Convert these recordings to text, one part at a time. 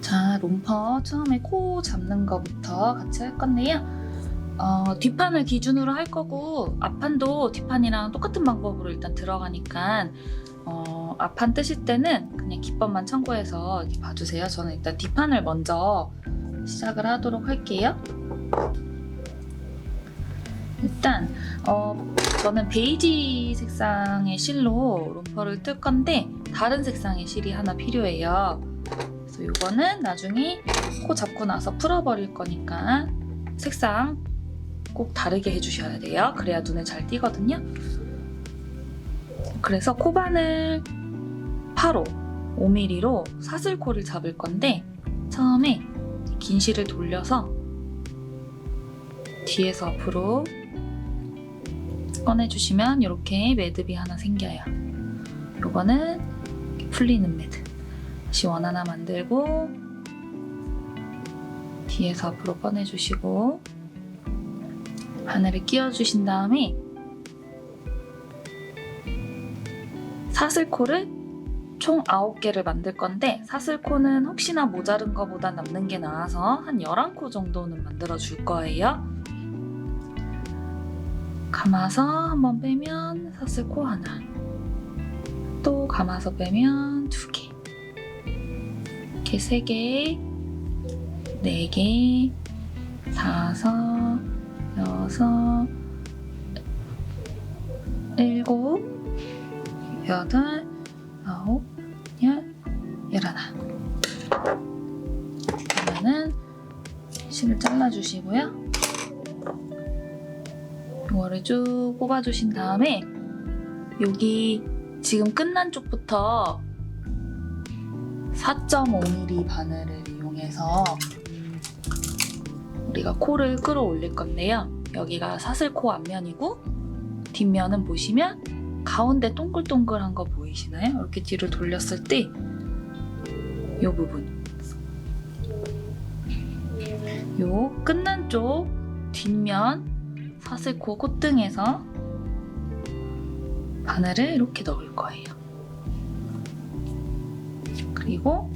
자, 롬퍼 처음에 코 잡는 거부터 같이 할 건데요. 뒷판을 기준으로 할 거고 앞판도 뒷판이랑 똑같은 방법으로 일단 들어가니까 앞판 뜨실 때는 그냥 기법만 참고해서 이렇게 봐주세요. 저는 일단 뒷판을 먼저 시작을 하도록 할게요. 일단 저는 베이지 색상의 실로 롬퍼를 뜰 건데 다른 색상의 실이 하나 필요해요. 그래서 이거는 나중에 코 잡고 나서 풀어버릴 거니까 색상 꼭 다르게 해주셔야 돼요. 그래야 눈에 잘 띄거든요. 그래서 코바늘 8호 5mm로 사슬코를 잡을 건데 처음에 긴 실을 돌려서 뒤에서 앞으로 꺼내주시면 이렇게 매듭이 하나 생겨요. 요거는 풀리는 매듭. 다시 원 하나 만들고 뒤에서 앞으로 꺼내주시고 바늘을 끼워주신 다음에 사슬코를 총 9개를 만들 건데 사슬코는 혹시나 모자른 거보다 남는 게 나아서 한 11코 정도는 만들어 줄 거예요. 감아서 한번 빼면 사슬코 하나, 또 감아서 빼면 2개, 이렇게 3개, 4개, 5, 6, 7, 8, 9, 10, 11. 그러면은 실을 잘라주시고요. 이거를 쭉 뽑아주신 다음에 여기 지금 끝난 쪽부터 4.5mm 바늘을 이용해서 우리가 코를 끌어올릴 건데요. 여기가 사슬코 앞면이고 뒷면은 보시면 가운데 동글동글한 거 보이시나요? 이렇게 뒤로 돌렸을 때 이 부분, 요 끝난 쪽 뒷면 사슬코 콧등에서 바늘을 이렇게 넣을 거예요. 그리고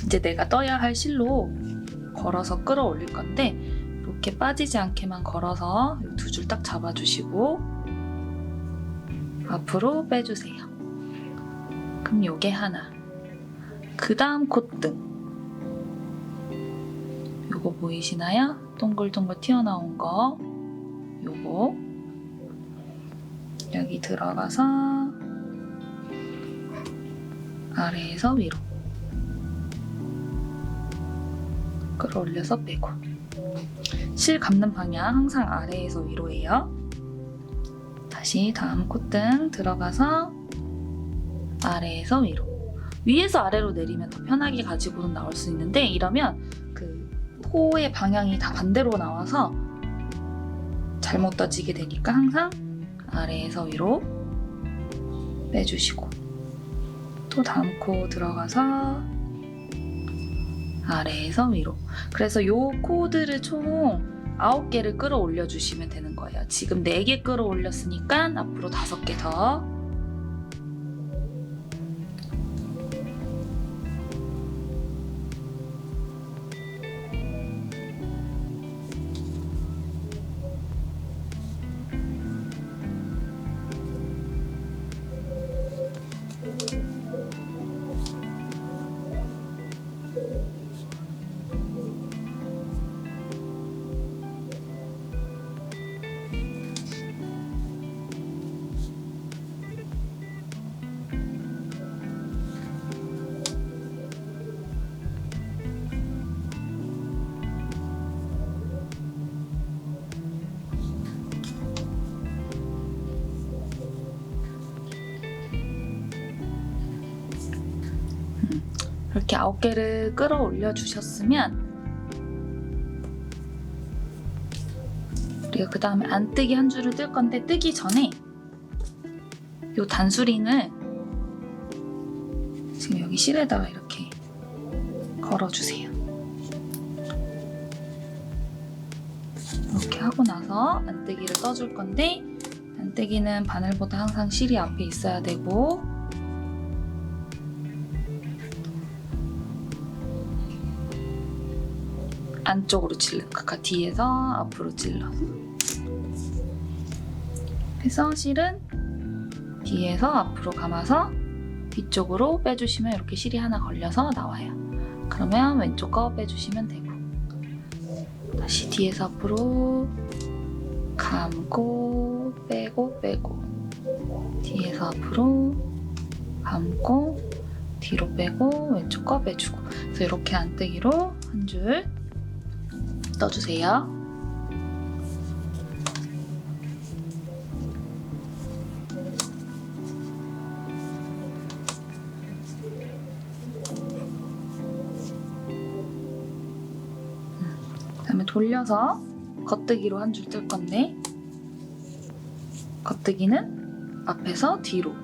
이제 내가 떠야 할 실로 걸어서 끌어올릴 건데 이렇게 빠지지 않게만 걸어서 2줄 딱 잡아주시고 앞으로 빼주세요. 그럼 요게 하나. 그 다음 콧등. 요거 보이시나요? 동글동글 튀어나온 거. 요거 여기 들어가서 아래에서 위로 끌어올려서 빼고 실 감는 방향 항상 아래에서 위로예요. 다시 다음 콧등 들어가서 아래에서 위로, 위에서 아래로 내리면 더 편하게 가지고는 나올 수 있는데 이러면 그 코의 방향이 다 반대로 나와서 잘못 떠지게 되니까 항상 아래에서 위로 빼주시고 또 다음 코 들어가서 아래에서 위로. 그래서 요 코들을 총 9개를 끌어올려 주시면 되는 거예요. 지금 4개 끌어올렸으니까 앞으로 5개 더. 이렇게 9개를 끌어올려 주셨으면 우리가 그 다음에 안뜨기 한 줄을 뜰 건데 뜨기 전에 이 단수링을 지금 여기 실에다가 이렇게 걸어주세요. 이렇게 하고 나서 안뜨기를 떠줄 건데 안뜨기는 바늘보다 항상 실이 앞에 있어야 되고 안쪽으로 찔러. 그러니까 뒤에서 앞으로 찔러. 그래서 실은 뒤에서 앞으로 감아서 뒤쪽으로 빼주시면 이렇게 실이 하나 걸려서 나와요. 그러면 왼쪽 거 빼주시면 되고, 다시 뒤에서 앞으로 감고 빼고 빼고, 뒤에서 앞으로 감고 뒤로 빼고 왼쪽 거 빼주고. 그래서 이렇게 안뜨기로 한 줄 떠주세요. 그다음에 돌려서 겉뜨기로 한 줄 뜰 건데, 겉뜨기는 앞에서 뒤로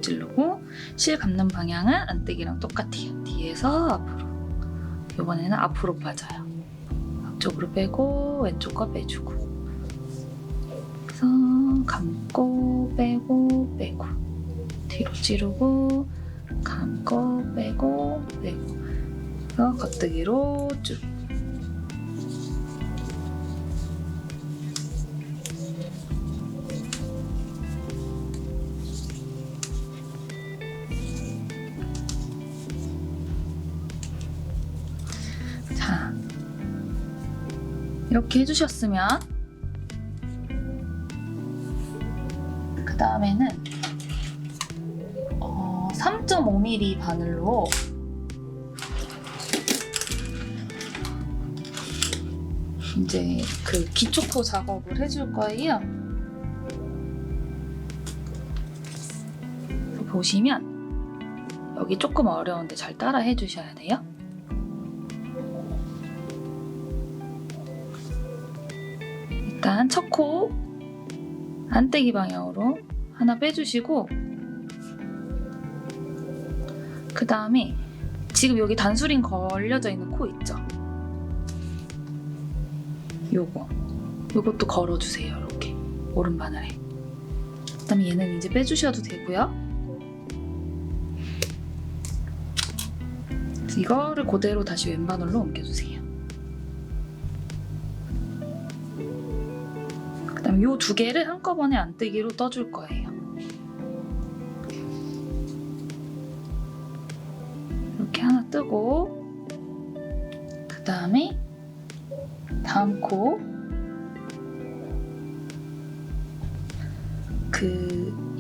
찌르고, 실 감는 방향은 안뜨기랑 똑같아요. 뒤에서 앞으로. 이번에는 앞으로 빠져요. 앞쪽으로 빼고 왼쪽 거 빼주고. 그래서 감고 빼고 빼고, 뒤로 찌르고 감고 빼고 빼고, 그래서 겉뜨기로 쭉. 자, 이렇게 해주셨으면 그 다음에는 3.5mm 바늘로 이제 그 기초코 작업을 해줄 거예요. 보시면 여기 조금 어려운데 잘 따라 해주셔야 돼요. 일단 첫 코 안뜨기 방향으로 하나 빼주시고, 그 다음에 지금 여기 단수링 걸려져 있는 코 있죠? 요것도 걸어주세요. 이렇게 오른바늘에. 그 다음에 얘는 이제 빼주셔도 되고요. 이거를 그대로 다시 왼바늘로 옮겨주세요. 그 다음에 요 두 개를 한꺼번에 안뜨기로 떠줄 거예요. 이렇게 하나 뜨고, 그 다음에 다음 코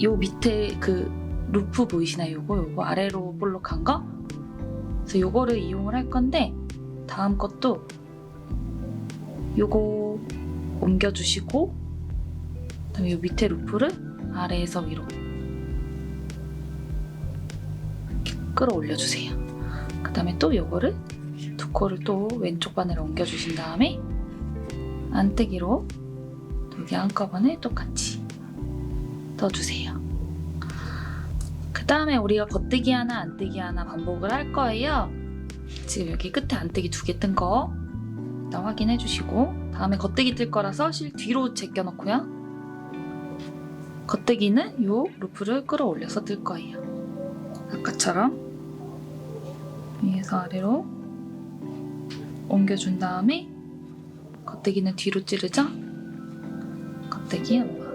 요 밑에 그 루프 보이시나요? 요거 아래로 볼록한 거? 그래서 요거를 이용을 할 건데, 다음 것도 요거 옮겨주시고, 그다음에 요 밑에 루프를 아래에서 위로 이렇게 끌어올려주세요. 그 다음에 또 요거를 두 코를 또 왼쪽 바늘에 옮겨주신 다음에 안뜨기로 두 개 한꺼번에 똑같이 떠주세요. 그 다음에 우리가 겉뜨기 하나 안뜨기 하나 반복을 할 거예요. 지금 여기 끝에 안뜨기 두 개 뜬 거 일단 확인해 주시고, 다음에 겉뜨기 뜰 거라서 실 뒤로 제껴 놓고요. 겉뜨기는 요 루프를 끌어올려서 뜰 거예요. 아까처럼 위에서 아래로 옮겨준 다음에 겉뜨기는 뒤로 찌르죠? 겉뜨기 한 번.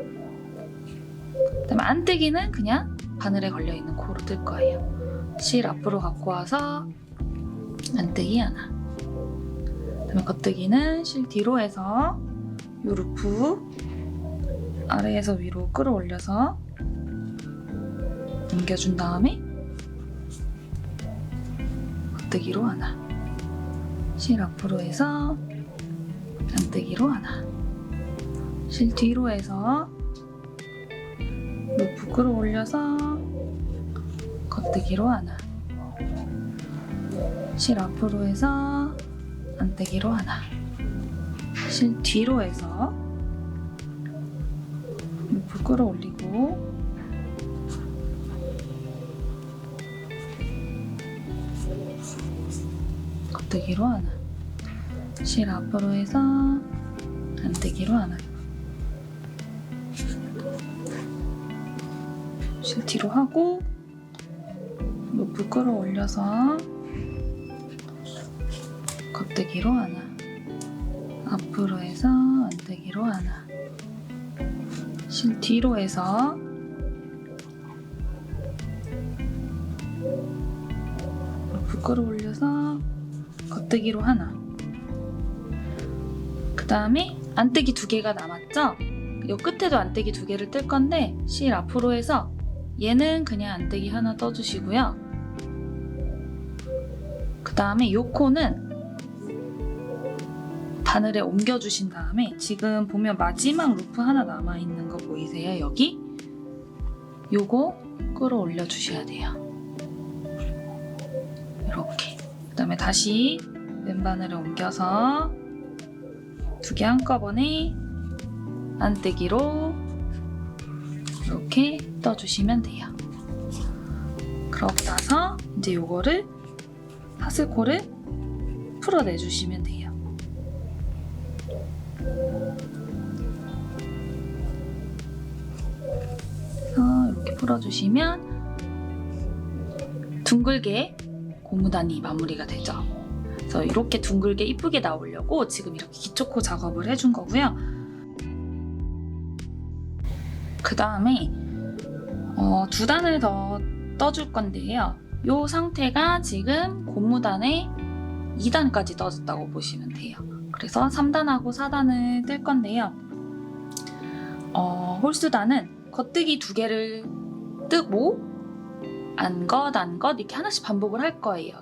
그다음에 안뜨기는 그냥 바늘에 걸려있는 코로 뜰 거예요. 실 앞으로 갖고 와서 안뜨기 하나. 그다음에 겉뜨기는 실 뒤로 해서 요 루프 아래에서 위로 끌어올려서 옮겨준 다음에 겉뜨기로 하나. 실 앞으로 해서 안뜨기로 하나. 실 뒤로 해서 루프 끌어올려서 겉뜨기로 하나. 실 앞으로 해서 안뜨기로 하나. 실 뒤로 해서 루프 끌어올리고 겉뜨기로 하나. 실 앞으로 해서 안뜨기로 하나. 실 뒤로 하고 루프 끌어올려서 겉뜨기로 하나. 앞으로 해서 안뜨기로 하나, 실 뒤로 해서 이렇게 끌어올려서 겉뜨기로 하나. 그 다음에 안뜨기 2개가 남았죠? 이 끝에도 안뜨기 2개를 뜰 건데 실 앞으로 해서 얘는 그냥 안뜨기 하나 떠주시고요. 그 다음에 이 코는 바늘에 옮겨주신 다음에 지금 보면 마지막 루프 하나 남아있는 거 보이세요? 여기? 요거 끌어올려 주셔야 돼요. 이렇게. 그 다음에 다시 왼바늘에 옮겨서 2개 한꺼번에 안뜨기로 이렇게 떠주시면 돼요. 그러고 나서 이제 요거를 하슬코를 풀어내주시면 돼요. 그래서 이렇게 풀어주시면 둥글게 고무단이 마무리가 되죠. 그래서 이렇게 둥글게 이쁘게 나오려고 지금 이렇게 기초코 작업을 해준 거고요. 그 다음에 2단을 더 떠줄 건데요. 이 상태가 지금 고무단에 2단까지 떠졌다고 보시면 돼요. 그래서 3단하고 4단을 뜰 건데요. 홀수단은 겉뜨기 2개를 뜨고 안겉 이렇게 하나씩 반복을 할 거예요.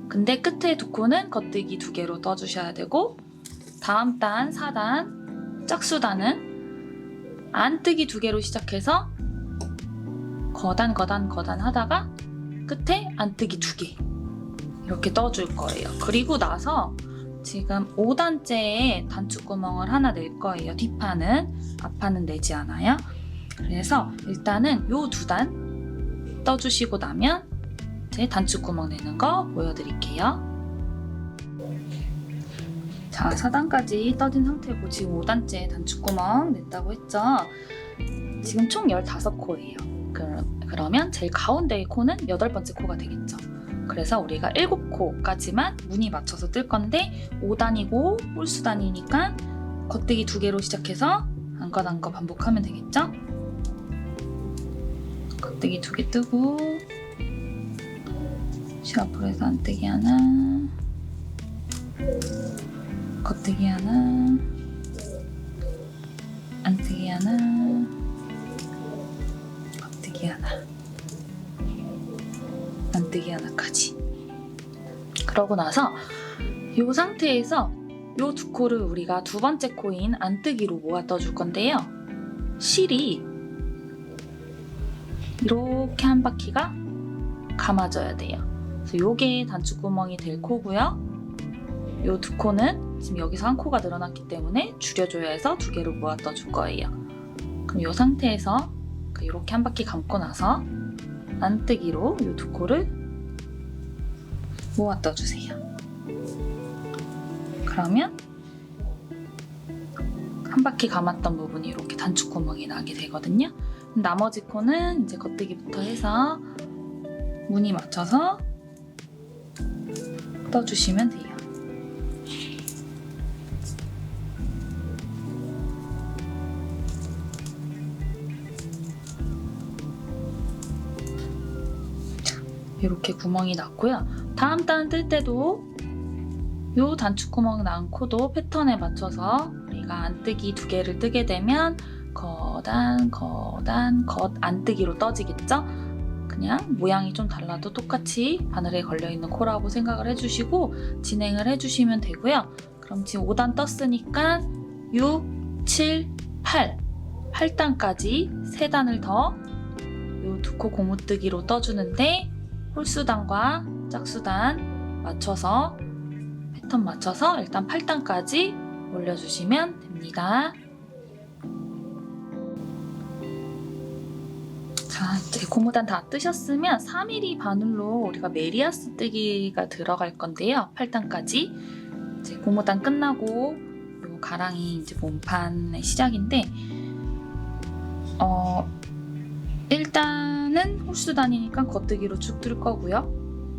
근데 끝에 2코는 겉뜨기 2개로 떠주셔야 되고 다음 단 4단 짝수단은 안뜨기 2개로 시작해서 거단 하다가 끝에 안뜨기 2개 이렇게 떠줄 거예요. 그리고 나서 지금 5단째에 단추구멍을 하나 낼 거예요. 뒷판은, 앞판은 내지 않아요. 그래서 일단은 요 2단 떠주시고 나면 제 단추구멍 내는 거 보여드릴게요. 자, 4단까지 떠진 상태고 지금 5단째 단추구멍 냈다고 했죠. 지금 총 15코예요. 그러면 제일 가운데의 코는 8번째 코가 되겠죠. 그래서 우리가 7코까지만 무늬 맞춰서 뜰 건데 5단이고 홀수단이니까 겉뜨기 2개로 시작해서 안겉 반복하면 되겠죠? 겉뜨기 2개 뜨고 실 앞으로 해서 안뜨기 하나, 겉뜨기 하나, 안뜨기 하나, 겉뜨기 하나, 안뜨기 하나까지. 그러고 나서 이 상태에서 이 2코를 우리가 2번째 코인 안뜨기로 모아 떠줄 건데요. 실이 이렇게 한 바퀴가 감아져야 돼요. 그래서 이게 단추구멍이 될 코고요. 이 2코는 지금 여기서 한 코가 늘어났기 때문에 줄여줘야 해서 2개로 모아 떠줄 거예요. 그럼 이 상태에서 이렇게 한 바퀴 감고 나서 안뜨기로 이 2코를 모아 떠주세요. 그러면 한 바퀴 감았던 부분이 이렇게 단추구멍이 나게 되거든요. 나머지 코는 이제 겉뜨기부터 해서 무늬 맞춰서 떠주시면 돼요. 이렇게 구멍이 났고요. 다음 단 뜰 때도 이 단추구멍 난 코도 패턴에 맞춰서 우리가 안뜨기 2개를 뜨게 되면 거단, 겉 안뜨기로 떠지겠죠? 그냥 모양이 좀 달라도 똑같이 바늘에 걸려있는 코라고 생각을 해주시고 진행을 해주시면 되고요. 그럼 지금 5단 떴으니까 6, 7, 8단까지 3단을 더 이 2코 고무뜨기로 떠주는데 홀수단과 짝수단 맞춰서 패턴 맞춰서 일단 8단까지 올려주시면 됩니다. 자, 이제 고무단 다 뜨셨으면 4mm 바늘로 우리가 메리아스 뜨기가 들어갈 건데요. 8단까지 이제 고무단 끝나고 요 가랑이 이제 몸판의 시작인데 일단은 홀수단이니까 겉뜨기로 쭉 뜰 거고요.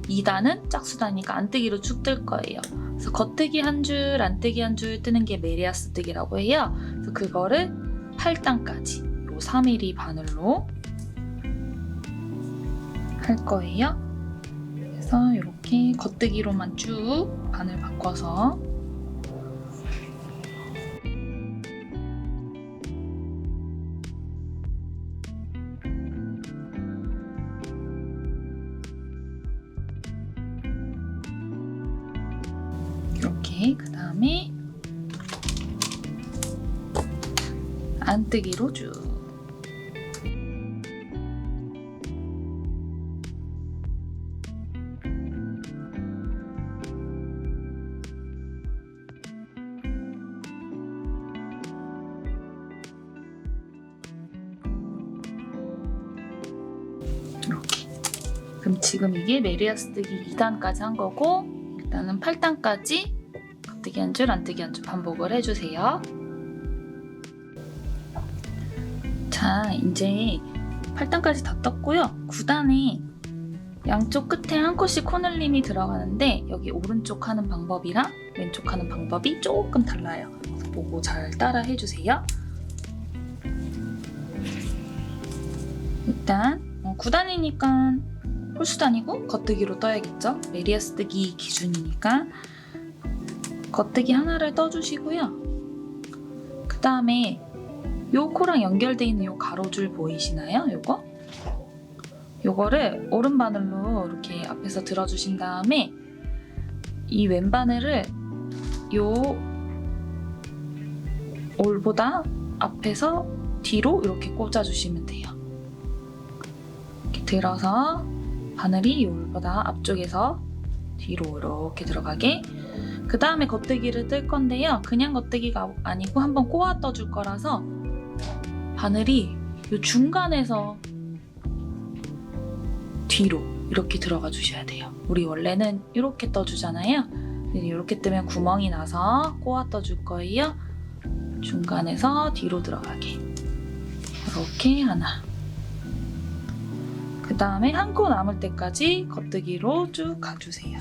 2단은 짝수다니까 안뜨기로 쭉 뜰 거예요. 그래서 겉뜨기 한 줄, 안뜨기 한 줄 뜨는 게 메리아스 뜨기라고 해요. 그래서 그거를 8단까지 요 3mm 바늘로 할 거예요. 그래서 이렇게 겉뜨기로만 쭉 바늘 바꿔서 이렇게 그 다음에 안뜨기로 쭉 이렇게. 그럼 지금 이게 메리아스 뜨기 2단까지 한 거고 일단은 8단까지 겉뜨기 한 줄, 안뜨기 한 줄 반복을 해주세요. 자, 이제 8단까지 다 떴고요. 9단에 양쪽 끝에 한 컷씩 코늘림이 들어가는데 여기 오른쪽 하는 방법이랑 왼쪽 하는 방법이 조금 달라요. 그래서 보고 잘 따라 해주세요. 일단 9단이니까 홀수단이고 겉뜨기로 떠야겠죠? 메리아스 뜨기 기준이니까 겉뜨기 하나를 떠주시고요. 그 다음에 요 코랑 연결되어 있는 요 가로줄 보이시나요? 요거를 오른바늘로 이렇게 앞에서 들어주신 다음에 이 왼바늘을 요 올보다 앞에서 뒤로 이렇게 꽂아주시면 돼요. 이렇게 들어서 바늘이 요 올보다 앞쪽에서 뒤로 이렇게 들어가게. 그 다음에 겉뜨기를 뜰 건데요. 그냥 겉뜨기가 아니고 한번 꼬아 떠줄 거라서 바늘이 요 중간에서 뒤로 이렇게 들어가 주셔야 돼요. 우리 원래는 이렇게 떠주잖아요. 이렇게 뜨면 구멍이 나서 꼬아 떠줄 거예요. 중간에서 뒤로 들어가게. 이렇게 하나. 그 다음에 한 코 남을 때까지 겉뜨기로 쭉 가주세요.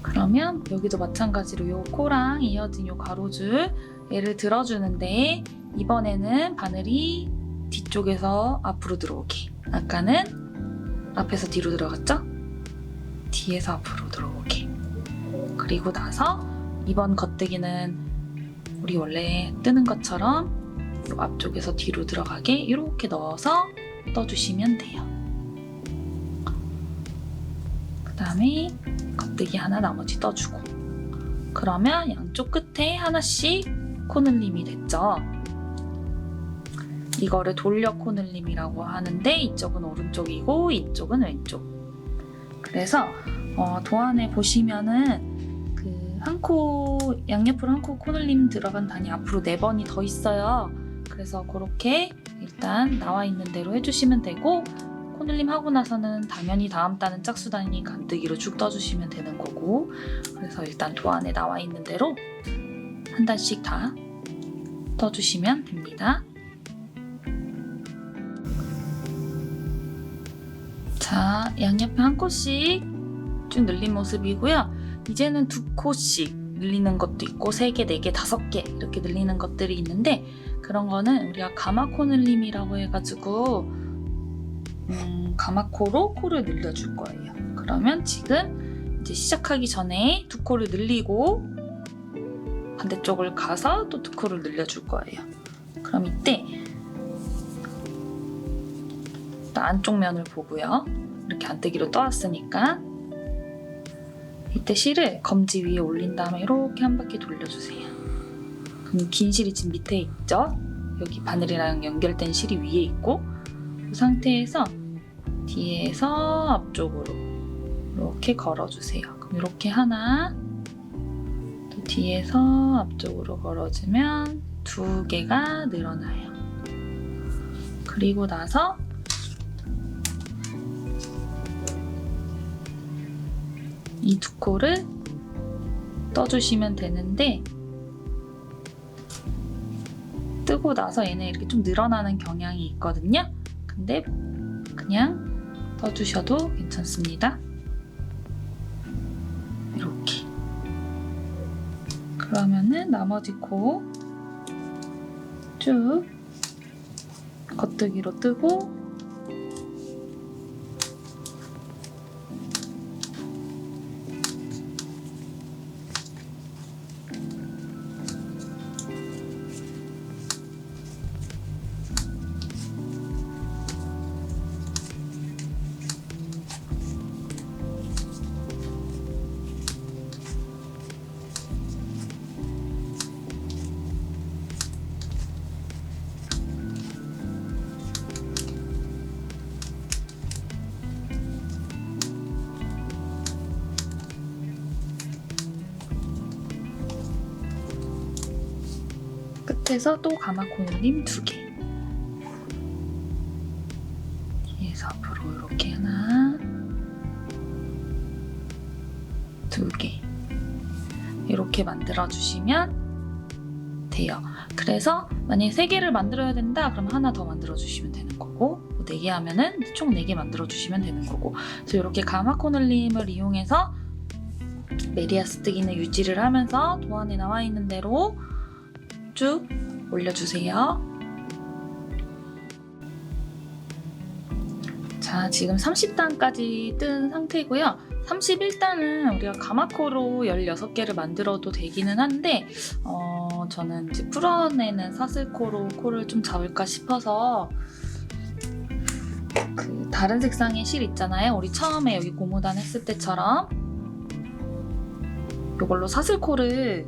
그러면 여기도 마찬가지로 요 코랑 이어진 요 가로줄 얘를 들어주는데 이번에는 바늘이 뒤쪽에서 앞으로 들어오게. 아까는 앞에서 뒤로 들어갔죠? 뒤에서 앞으로 들어오게. 그리고 나서 이번 겉뜨기는 우리 원래 뜨는 것처럼 요 앞쪽에서 뒤로 들어가게 이렇게 넣어서 떠주시면 돼요. 그 다음에 겉뜨기 하나 나머지 떠주고 그러면 양쪽 끝에 하나씩 코늘림이 됐죠. 이거를 돌려 코늘림이라고 하는데 이쪽은 오른쪽이고 이쪽은 왼쪽. 그래서 도안에 보시면은 그 한 코 양옆으로 한 코 코늘림 들어간 단이 앞으로 4번이 더 있어요. 그래서 그렇게 일단 나와 있는 대로 해주시면 되고 코늘림 하고 나서는 당연히 다음 단은 짝수단이니까 안뜨기로 쭉 떠주시면 되는 거고 그래서 일단 도안에 나와 있는 대로 한 단씩 다 떠주시면 됩니다. 자, 양옆에 한 코씩 쭉 늘린 모습이고요. 이제는 2코씩 늘리는 것도 있고 3개, 4개, 5개 이렇게 늘리는 것들이 있는데 그런 거는 우리가 가마 코늘림이라고 해가지고 가마코로 코를 늘려줄 거예요. 그러면 지금 이제 시작하기 전에 2코를 늘리고 반대쪽을 가서 또 2코를 늘려줄 거예요. 그럼 이때 안쪽 면을 보고요. 이렇게 안뜨기로 떠왔으니까 이때 실을 검지 위에 올린 다음에 이렇게 한 바퀴 돌려주세요. 그럼 긴 실이 지금 밑에 있죠? 여기 바늘이랑 연결된 실이 위에 있고 그 상태에서 뒤에서 앞쪽으로 이렇게 걸어주세요. 그럼 이렇게 하나, 또 뒤에서 앞쪽으로 걸어주면 2개가 늘어나요. 그리고 나서 이 2코를 떠주시면 되는데, 뜨고 나서 얘는 이렇게 좀 늘어나는 경향이 있거든요. 근데 그냥 떠주셔도 괜찮습니다. 이렇게. 그러면은 나머지 코 쭉 겉뜨기로 뜨고, 끝에서 또 가마코 눌림 2개. 뒤에서 앞으로 이렇게 하나, 2개. 이렇게 만들어주시면 돼요. 그래서 만약에 3개를 만들어야 된다, 그럼 하나 더 만들어주시면 되는 거고, 4개 하면은 총 4개 만들어주시면 되는 거고. 그래서 이렇게 가마코 눌림을 이용해서 메리아스 뜨기는 유지를 하면서 도안에 나와 있는 대로 쭉 올려주세요. 자, 지금 30단까지 뜬 상태고요. 31단은 우리가 가마코로 16개를 만들어도 되기는 한데, 저는 이제 풀어내는 사슬코로 코를 좀 잡을까 싶어서 그 다른 색상의 실 있잖아요. 우리 처음에 여기 고무단 했을 때처럼 이걸로 사슬코를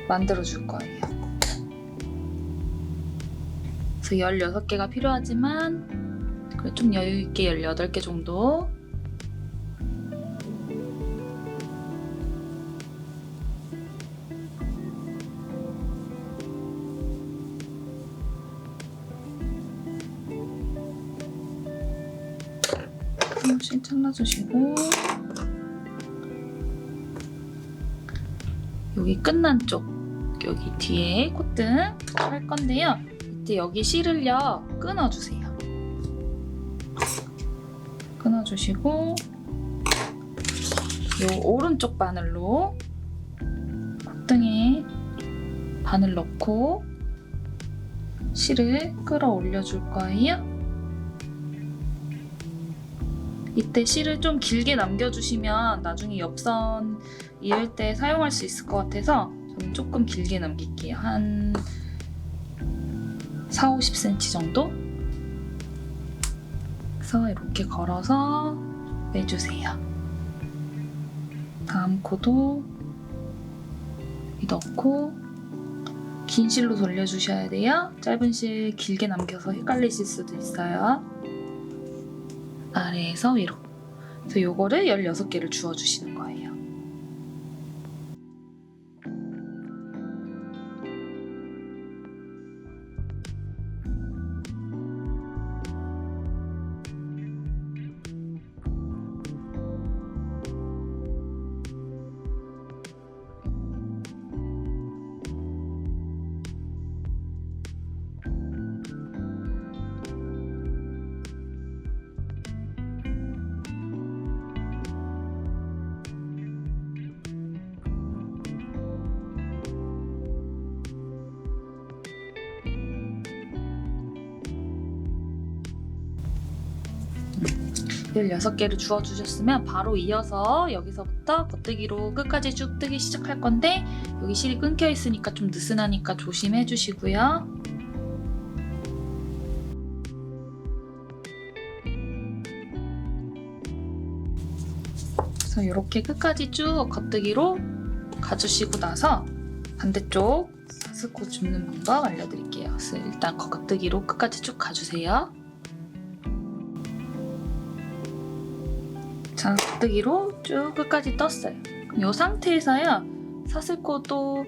만들어 줄 거예요. 그래서 16개가 필요하지만 그래 좀 여유 있게 18개 정도. 한번씩 잘라주시고, 여기 끝난 쪽, 여기 뒤에 콧등 할 건데요. 이때 여기 실을요 끊어주세요. 끊어주시고, 요 오른쪽 바늘로 콧등에 바늘 넣고 실을 끌어올려 줄 거예요. 이때 실을 좀 길게 남겨주시면 나중에 옆선 이을 때 사용할 수 있을 것 같아서 저는 조금 길게 남길게요. 한 40-50cm 정도? 그래서 이렇게 걸어서 빼주세요. 다음 코도 여기 넣고 긴 실로 돌려주셔야 돼요. 짧은 실 길게 남겨서 헷갈리실 수도 있어요. 아래에서 위로. 그래서 요거를 16개를 주워주시는 거예요. 음. 16개를 주워주셨으면 바로 이어서 여기서부터 겉뜨기로 끝까지 쭉 뜨기 시작할 건데, 여기 실이 끊겨 있으니까 좀 느슨하니까 조심해 주시고요. 그래서 이렇게 끝까지 쭉 겉뜨기로 가주시고 나서 반대쪽 사슬코 줍는 방법 알려드릴게요. 그래서 일단 겉뜨기로 끝까지 쭉 가주세요. 자, 겉뜨기로 쭉 끝까지 떴어요. 그럼 이 상태에서요, 사슬코도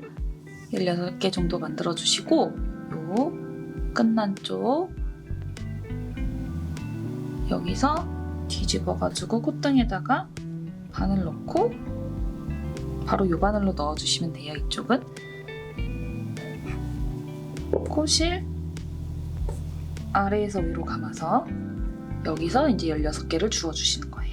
16개 정도 만들어주시고 요 끝난 쪽 여기서 뒤집어가지고 콧등에다가 바늘 넣고 바로 요 바늘로 넣어주시면 돼요. 이쪽은 코실 아래에서 위로 감아서 여기서 이제 16개를 주워주시는 거예요.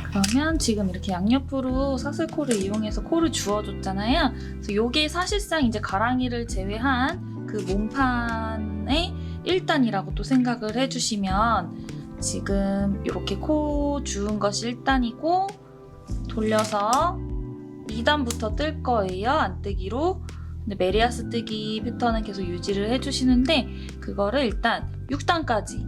그러면 지금 이렇게 양옆으로 사슬코를 이용해서 코를 주워줬잖아요. 그래서 요게 사실상 이제 가랑이를 제외한 그 몸판의 1단이라고 또 생각을 해주시면 지금 이렇게 코 주운 것이 1단이고 돌려서 2단부터 뜰 거예요. 안뜨기로. 근데 메리아스 뜨기 패턴은 계속 유지를 해주시는데 그거를 일단 6단까지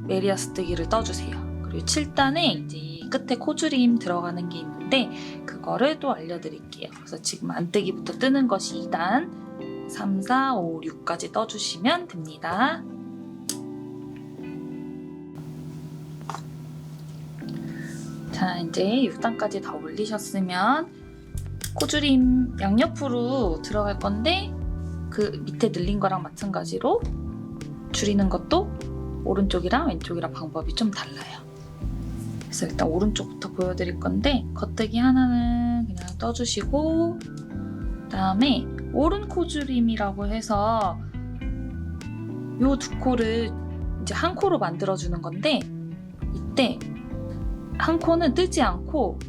메리아스 뜨기를 떠주세요. 그리고 7단에 이제 끝에 코줄임 들어가는 게 있는데 그거를 또 알려드릴게요. 그래서 지금 안뜨기부터 뜨는 것이 2단, 3, 4, 5, 6까지 떠주시면 됩니다. 자, 이제 6단까지 다 올리셨으면 코줄임 양옆으로 들어갈 건데 그 밑에 늘린 거랑 마찬가지로 줄이는 것도 오른쪽이랑 왼쪽이랑 방법이 좀 달라요. 그래서 일단 오른쪽부터 보여드릴 건데 겉뜨기 하나는 그냥 떠주시고 그다음에 오른 코줄임이라고 해서 요 두 코를 이제 한 코로 만들어주는 건데 이때 한 코는 뜨지 않고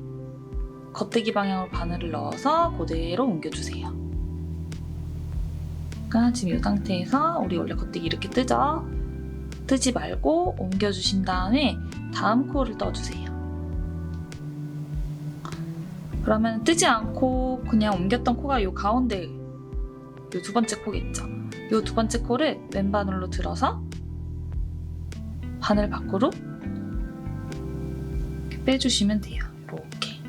겉뜨기 방향으로 바늘을 넣어서 그대로 옮겨주세요. 그러니까 지금 이 상태에서 우리 원래 겉뜨기 이렇게 뜨죠? 뜨지 말고 옮겨주신 다음에 다음 코를 떠주세요. 그러면 뜨지 않고 그냥 옮겼던 코가 요 가운데 요 두 번째 코겠죠? 요 두 번째 코를 왼바늘로 들어서 바늘 밖으로 이렇게 빼주시면 돼요. 이렇게.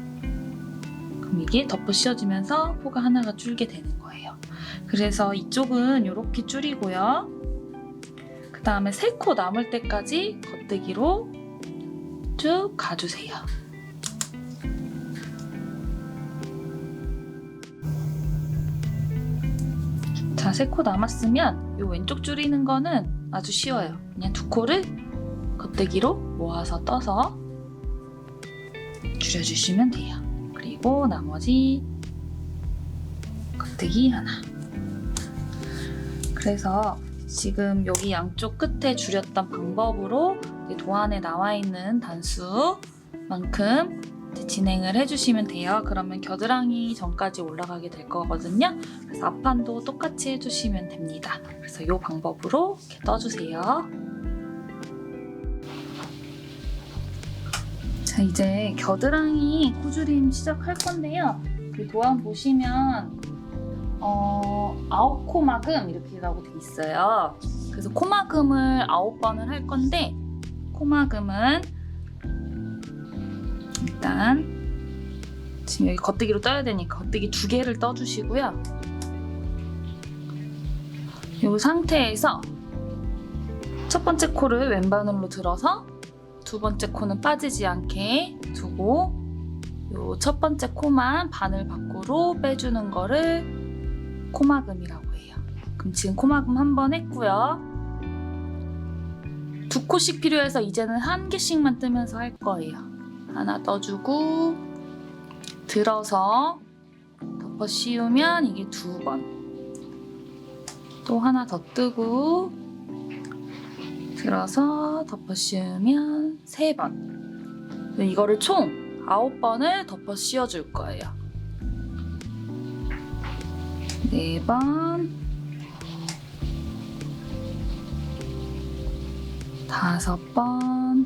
그럼 이게 덮어 씌워지면서 코가 하나가 줄게 되는 거예요. 그래서 이쪽은 이렇게 줄이고요. 그 다음에 3코 남을 때까지 겉뜨기로 쭉 가주세요. 자, 3코 남았으면 이 왼쪽 줄이는 거는 아주 쉬워요. 그냥 2코를 겉뜨기로 모아서 떠서 줄여주시면 돼요. 그리고 나머지 겉뜨기 하나. 그래서 지금 여기 양쪽 끝에 줄였던 방법으로 도안에 나와 있는 단수만큼 진행을 해주시면 돼요. 그러면 겨드랑이 전까지 올라가게 될 거거든요. 그래서 앞판도 똑같이 해주시면 됩니다. 그래서 이 방법으로 이렇게 떠주세요. 자, 이제 겨드랑이 코줄임 시작할 건데요. 그 도안 보시면 9코막음 이렇게라고 돼 있어요. 그래서 코막음을 9번을 할 건데 코막음은 일단 지금 여기 겉뜨기로 떠야 되니까 겉뜨기 2개를 떠주시고요. 이 상태에서 첫 번째 코를 왼바늘로 들어서 두 번째 코는 빠지지 않게 두고 이 첫 번째 코만 바늘 밖으로 빼주는 거를 코막음이라고 해요. 그럼 지금 코막음 한 번 했고요. 2코씩 필요해서 이제는 1개씩만 뜨면서 할 거예요. 하나 떠주고 들어서 덮어 씌우면 이게 2번. 또 하나 더 뜨고 들어서 덮어 씌우면 3번. 이거를 총 9번을 덮어 씌워줄 거예요. 4번, 5번,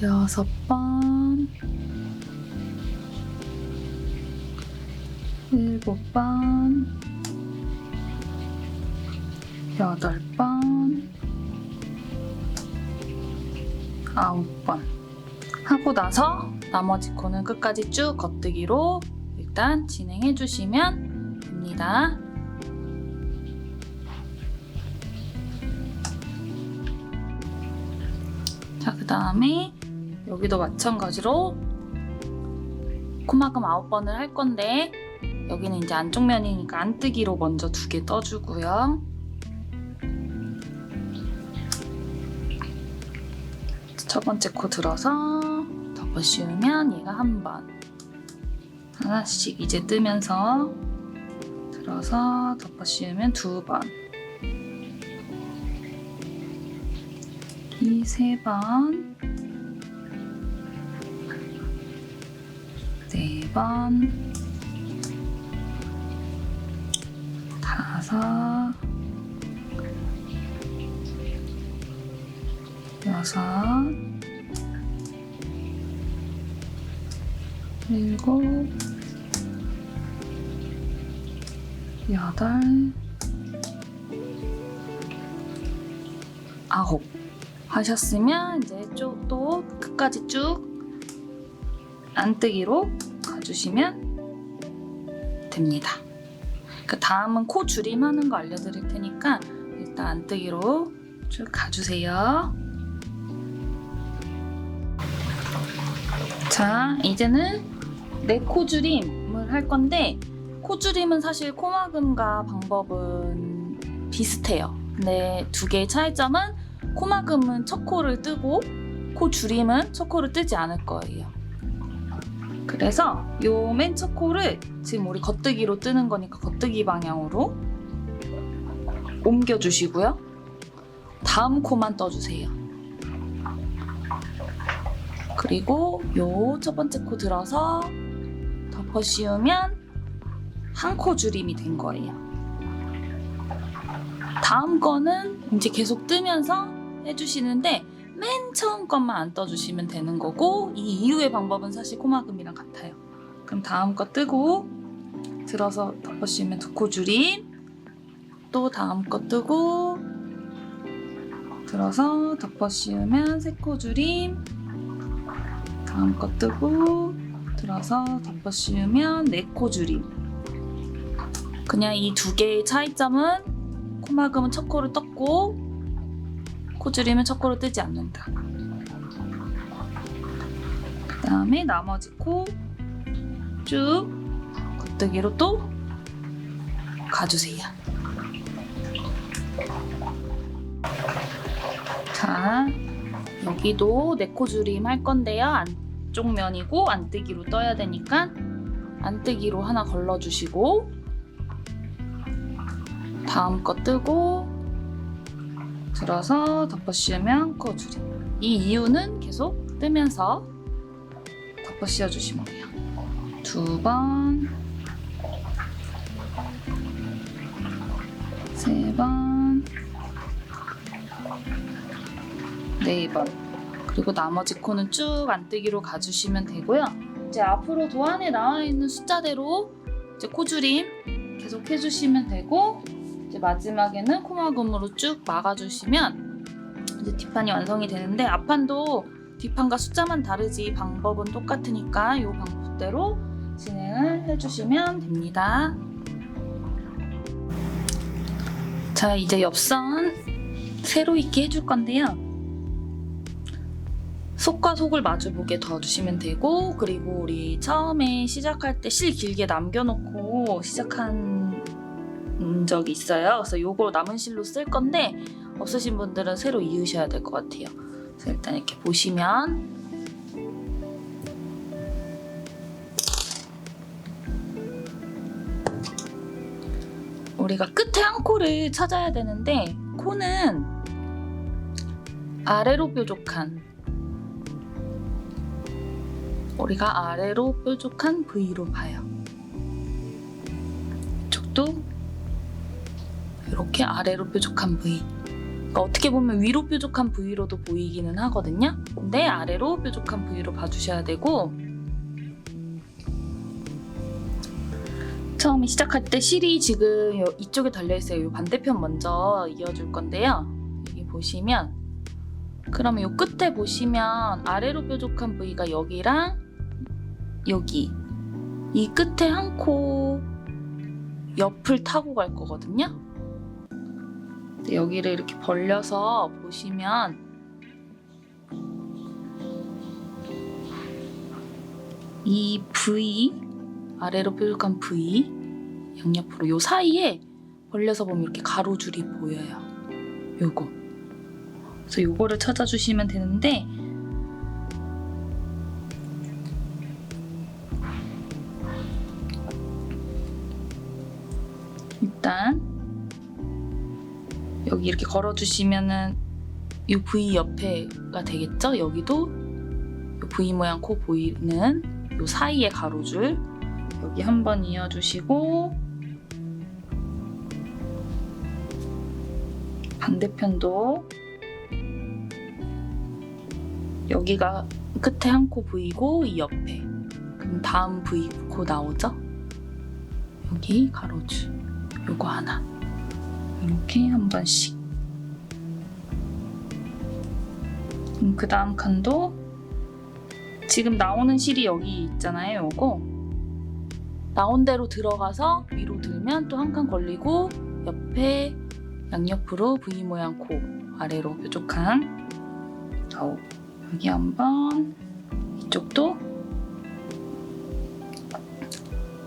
6번, 번, 7번, 8번, 9번 하고 나서 나머지 코는 끝까지 쭉 겉뜨기로 일단 진행해 주시면 됩니다. 자, 그 다음에 여기도 마찬가지로 코막음 9번을 할 건데 여기는 이제 안쪽 면이니까 안뜨기로 먼저 2개 떠주고요. 첫 번째 코 들어서 덮어 씌우면 얘가 한 번, 하나씩 이제 뜨면서 들어서 덮어 씌우면 2번, 이 3번, 4번, 5, 6, 7, 8, 9 하셨으면 이제 또 끝까지 쭉 안뜨기로 가주시면 됩니다. 그 다음은 코 줄임 하는 거 알려드릴 테니까 일단 안뜨기로 쭉 가주세요. 자, 이제는 네 코 줄임을 할 건데 코 줄임은 사실 코막음과 방법은 비슷해요. 근데 2개의 차이점은 코막음은 첫 코를 뜨고 코 줄임은 첫 코를 뜨지 않을 거예요. 그래서 요 맨 첫 코를 지금 우리 겉뜨기로 뜨는 거니까 겉뜨기 방향으로 옮겨주시고요. 다음 코만 떠주세요. 그리고 요 첫 번째 코 들어서 덮어 씌우면 한 코 줄임이 된 거예요. 다음 거는 이제 계속 뜨면서 해주시는데 맨 처음 것만 안 떠주시면 되는 거고 이 이후의 방법은 사실 코막음이랑 같아요. 그럼 다음 거 뜨고 들어서 덮어 씌우면 2코 줄임, 또 다음 거 뜨고 들어서 덮어 씌우면 3코 줄임, 다음 거 뜨고 들어서 덮어 씌우면 4코 줄임. 그냥 이 2개의 차이점은 코막음은 첫 코를 떴고 코 줄임은 첫 코를 뜨지 않는다. 그 다음에 나머지 코 쭉 겉뜨기로 또 가주세요. 자, 여기도 4코 줄임 할 건데요. 안쪽 면이고 안뜨기로 떠야 되니까 안뜨기로 하나 걸러주시고 다음 거 뜨고 들어서 덮어 씌우면 코 줄임. 이 이유는 계속 뜨면서 덮어 씌워주시면 돼요. 2번, 3번, 4번. 그리고 나머지 코는 쭉 안뜨기로 가주시면 되고요. 이제 앞으로 도안에 나와 있는 숫자대로 이제 코 줄임 계속 해주시면 되고 이제 마지막에는 코막음으로 쭉 막아주시면 이제 뒷판이 완성이 되는데 앞판도 뒷판과 숫자만 다르지 방법은 똑같으니까 이 방법대로 진행을 해주시면 됩니다. 자, 이제 옆선 세로 있게 해줄 건데요. 속과 속을 마주보게 둬주시면 되고 그리고 우리 처음에 시작할 때 실 길게 남겨놓고 시작한 적이 있어요. 그래서 요거 남은 실로 쓸 건데 없으신 분들은 새로 이으셔야 될 것 같아요. 그래서 일단 이렇게 보시면 우리가 끝에 한 코를 찾아야 되는데 코는 아래로 뾰족한 우리가 아래로 뾰족한 V로 봐요. 이쪽도 이렇게 아래로 뾰족한 V. 그러니까 어떻게 보면 위로 뾰족한 부위로도 보이기는 하거든요. 근데 아래로 뾰족한 부위로 봐주셔야 되고, 처음에 시작할 때 실이 지금 이쪽에 달려있어요. 이 반대편 먼저 이어줄 건데요. 여기 보시면, 그러면 이 끝에 보시면 아래로 뾰족한 부위가 여기랑 여기, 이 끝에 한 코 옆을 타고 갈 거거든요. 여기를 이렇게 벌려서 보시면 이 부위, 아래로 뾰족한 부위 양옆으로 요 사이에 벌려서 보면 이렇게 가로줄이 보여요. 요거. 그래서 요거를 찾아주시면 되는데, 일단 여기 이렇게 걸어주시면은 이 부위 옆에가 되겠죠? 여기도 이 부위 모양 코 보이는 이 사이의 가로줄 여기 한번 이어주시고, 반대편도 여기가 끝에 한 코 보이고 이 옆에, 그럼 다음 부위 코 나오죠? 여기 가로줄 요거 하나 이렇게 한 번씩. 그 다음 칸도 지금 나오는 실이 여기 있잖아요. 요거 나온 대로 들어가서 위로 들면 또 한 칸 걸리고, 옆에 양옆으로 V 모양 코 아래로 뾰족한 여기 한번, 이쪽도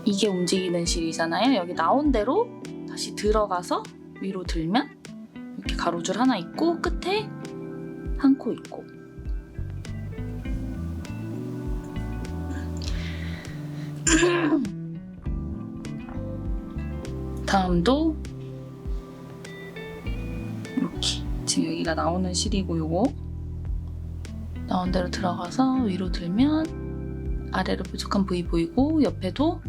이게 움직이는 실이잖아요. 여기 나온 대로 다시 들어가서 위로 들면 이렇게 가로줄 하나 있고 끝에 한 코 있고, 다음도 이렇게 지금 여기가 나오는 실이고, 요거 나온 대로 들어가서 위로 들면 아래로 뾰족한 부위 보이고, 옆에도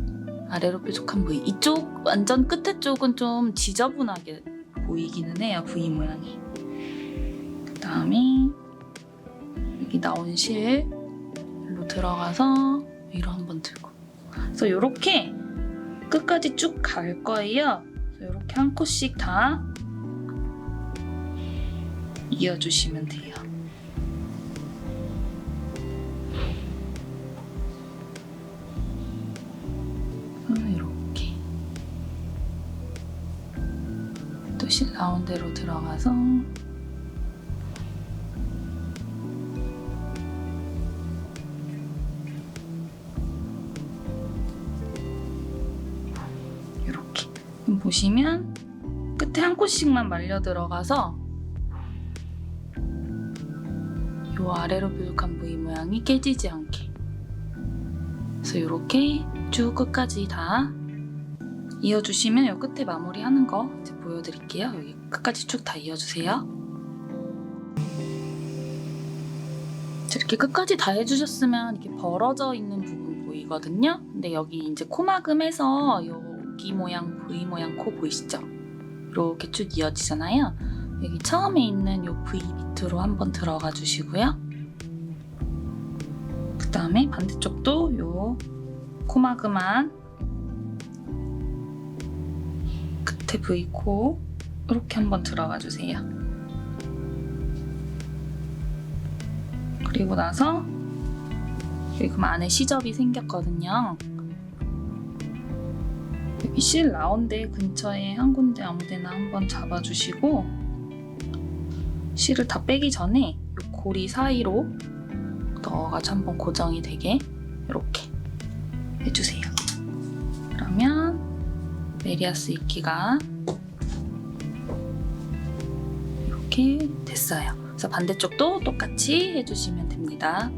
아래로 뾰족한 부위. 이쪽 완전 끝에 쪽은 좀 지저분하게 보이기는 해요, 부위 모양이. 그 다음에 여기 나온 실로 들어가서 위로 한번 들고, 그래서 이렇게 끝까지 쭉 갈 거예요. 이렇게 한 코씩 다 이어주시면 돼요. 이렇게 또 실 나온 대로 들어가서 이렇게. 그럼 보시면 끝에 한 코씩만 말려 들어가서 요 아래로 뾰족한 부위 모양이 깨지지 않게, 그래서 이렇게 쭉 끝까지 다 이어주시면 요 끝에 마무리하는 거 이제 보여드릴게요. 여기 끝까지 쭉 다 이어주세요. 이렇게 끝까지 다 해주셨으면 이렇게 벌어져 있는 부분 보이거든요. 근데 여기 이제 코막음에서 여기 모양, V 모양 코 보이시죠? 이렇게 쭉 이어지잖아요. 여기 처음에 있는 요 V 밑으로 한번 들어가 주시고요. 그 다음에 반대쪽도 요 코막음한 끝에 V 코 이렇게 한번 들어가 주세요. 그리고 나서 여기 그럼 안에 시접이 생겼거든요. 여기 실 나온 데 근처에 한 군데 아무데나 한번 잡아주시고, 실을 다 빼기 전에 이 고리 사이로 넣어가지고 한번 고정이 되게 이렇게 해주세요. 그러면 메리아스 이끼가 이렇게 됐어요. 그래서 반대쪽도 똑같이 해주시면 됩니다.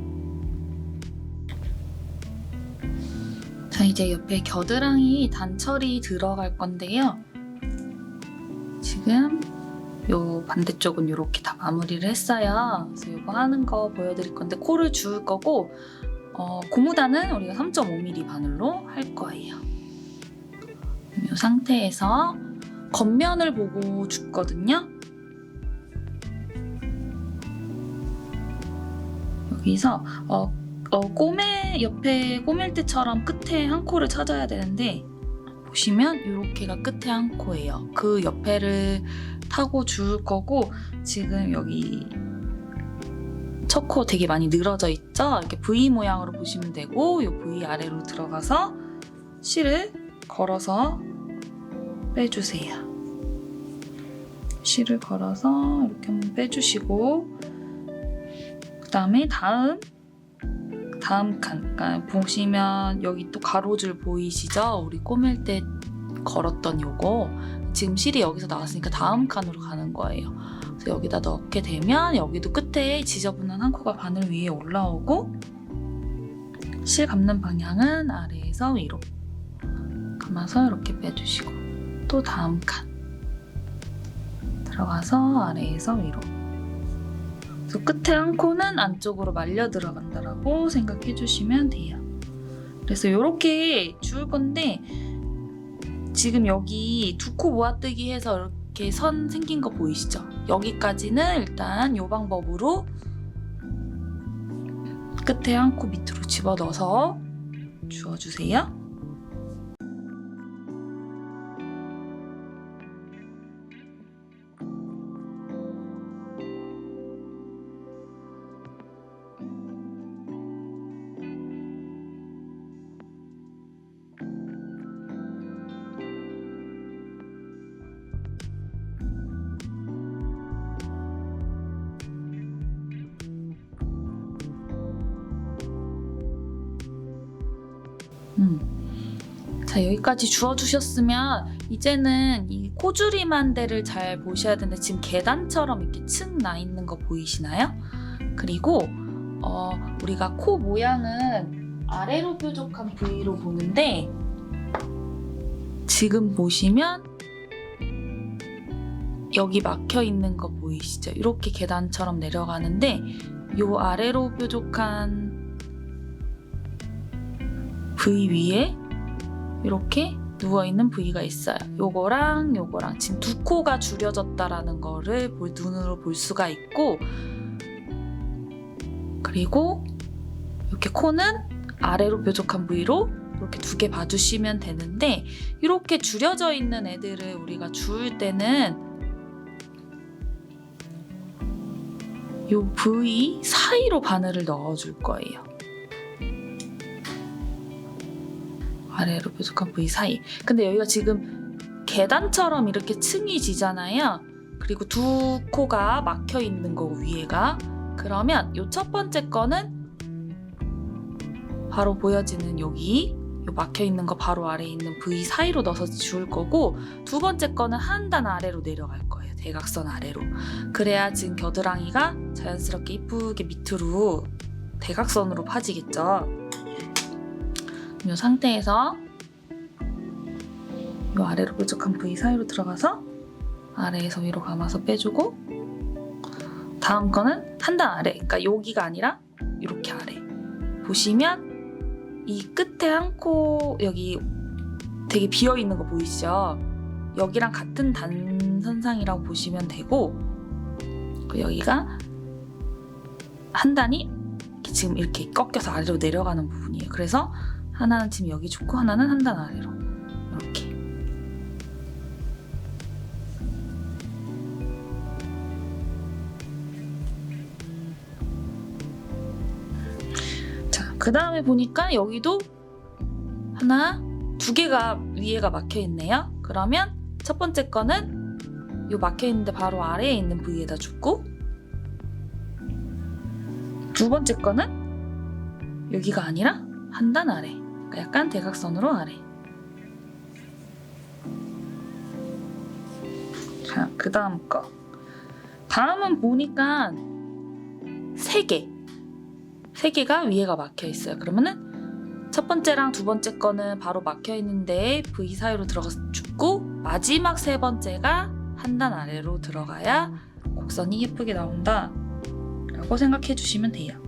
자, 이제 옆에 겨드랑이 단철이 들어갈 건데요. 지금 요 반대쪽은 이렇게 다 마무리를 했어요. 그래서 이거 하는 거 보여드릴 건데, 코를 주울 거고, 고무단은 우리가 3.5mm 바늘로 할 거예요. 이 상태에서 겉면을 보고 줍거든요. 여기서 옆에 꼬맬 때처럼 끝에 한 코를 찾아야 되는데 보시면 이렇게가 끝에 한 코예요. 그 옆에를 타고 줄 거고 지금 여기 첫 코 되게 많이 늘어져 있죠? 이렇게 V 모양으로 보시면 되고 이 V 아래로 들어가서 실을 걸어서 빼주세요. 실을 걸어서 이렇게 한번 빼주시고 그 다음에 다음 칸, 그러니까 보시면 여기 또 가로줄 보이시죠? 우리 꼬맬 때 걸었던 요거 지금 실이 여기서 나왔으니까 다음 칸으로 가는 거예요. 그래서 여기다 넣게 되면 여기도 끝에 지저분한 한 코가 바늘 위에 올라오고 실 감는 방향은 아래에서 위로 감아서 이렇게 빼주시고 또 다음 칸 들어가서 아래에서 위로 그래서 끝에 한 코는 안쪽으로 말려 들어간다라고 생각해 주시면 돼요. 그래서 이렇게 주울 건데 지금 여기 두 코 모아뜨기 해서 이렇게 선 생긴 거 보이시죠? 여기까지는 일단 이 방법으로 끝에 한 코 밑으로 집어넣어서 주워주세요. 자, 여기까지 주워주셨으면 이제는 이 코줄임한 데를 잘 보셔야 되는데 지금 계단처럼 이렇게 층 나 있는 거 보이시나요? 그리고 우리가 코 모양은 아래로 뾰족한 V로 보는데 지금 보시면 여기 막혀 있는 거 보이시죠? 이렇게 계단처럼 내려가는데 요 아래로 뾰족한 V 위에 이렇게 누워있는 부위가 있어요. 요거랑 지금 두 코가 줄여졌다라는 거를 눈으로 볼 수가 있고 그리고 이렇게 코는 아래로 뾰족한 부위로 이렇게 두 개 봐주시면 되는데 이렇게 줄여져 있는 애들을 우리가 주울 때는 요 부위 사이로 바늘을 넣어줄 거예요. 아래로 뾰족한 부위 사이. 근데 여기가 지금 계단처럼 이렇게 층이 지잖아요. 그리고 두 코가 막혀 있는 거고 위에가. 그러면 요 첫 번째 거는 바로 보여지는 여기 요 막혀 있는 거 바로 아래에 있는 부위 사이로 넣어서 주울 거고 두 번째 거는 한 단 아래로 내려갈 거예요. 대각선 아래로. 그래야 지금 겨드랑이가 자연스럽게 이쁘게 밑으로 대각선으로 파지겠죠. 이 상태에서 이 아래로 뾰족한 부위 사이로 들어가서 아래에서 위로 감아서 빼주고 다음 거는 한 단 아래, 그러니까 여기가 아니라 이렇게 아래 보시면 이 끝에 한 코 여기 되게 비어있는 거 보이시죠? 여기랑 같은 단선상이라고 보시면 되고 여기가 한 단이 지금 이렇게 꺾여서 아래로 내려가는 부분이에요. 그래서 하나는 지금 여기 좋고 하나는 한 단 아래로 이렇게 자, 그 다음에 보니까 여기도 하나, 두 개가 위에가 막혀 있네요. 그러면 첫 번째 거는 요 막혀 있는데 바로 아래에 있는 부위에다 줍고 두 번째 거는 여기가 아니라 한 단 아래, 그러니까 약간 대각선으로 아래. 자, 그 다음 거. 다음은 보니까 세 개가 위에가 막혀 있어요. 그러면은 첫 번째랑 두 번째 거는 바로 막혀 있는데 V 사이로 들어가서 줍고 마지막 세 번째가 한 단 아래로 들어가야 곡선이 예쁘게 나온다 라고 생각해 주시면 돼요.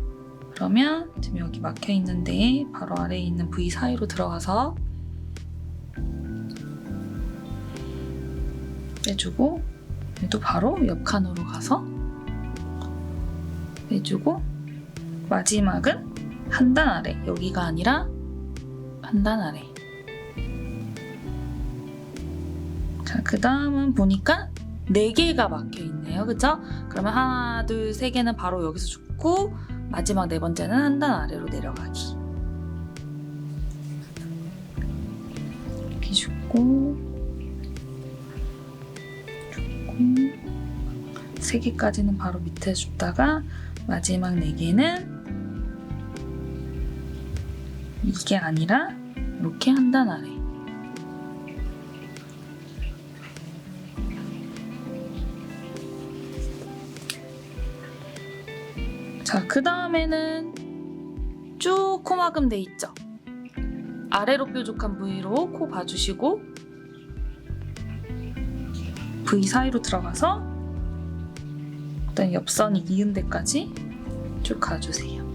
그러면 지금 여기 막혀 있는데 바로 아래에 있는 V 사이로 들어가서 빼주고 또 바로 옆 칸으로 가서 빼주고 마지막은 한 단 아래, 여기가 아니라 한 단 아래. 자, 그 다음은 보니까 4개가 막혀 있네요. 그쵸? 그러면 하나, 둘, 세 개는 바로 여기서 줍고 마지막 4번째는 한 단 아래로 내려가기. 이렇게 줍고 3개까지는 바로 밑에 줍다가 마지막 4개는 이게 아니라 이렇게 한 단 아래. 자, 그 다음에는 쭉 코막음 돼 있죠? 아래로 뾰족한 V로 코 봐주시고 V 사이로 들어가서 일단 옆선이 이은 데까지 쭉 가주세요.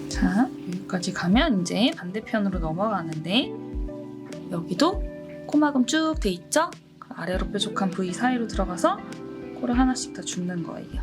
자, 여기까지 가면 이제 반대편으로 넘어가는데 여기도 코막음 쭉 돼 있죠? 아래로 뾰족한 V 사이로 들어가서 코를 하나씩 다 줍는 거예요.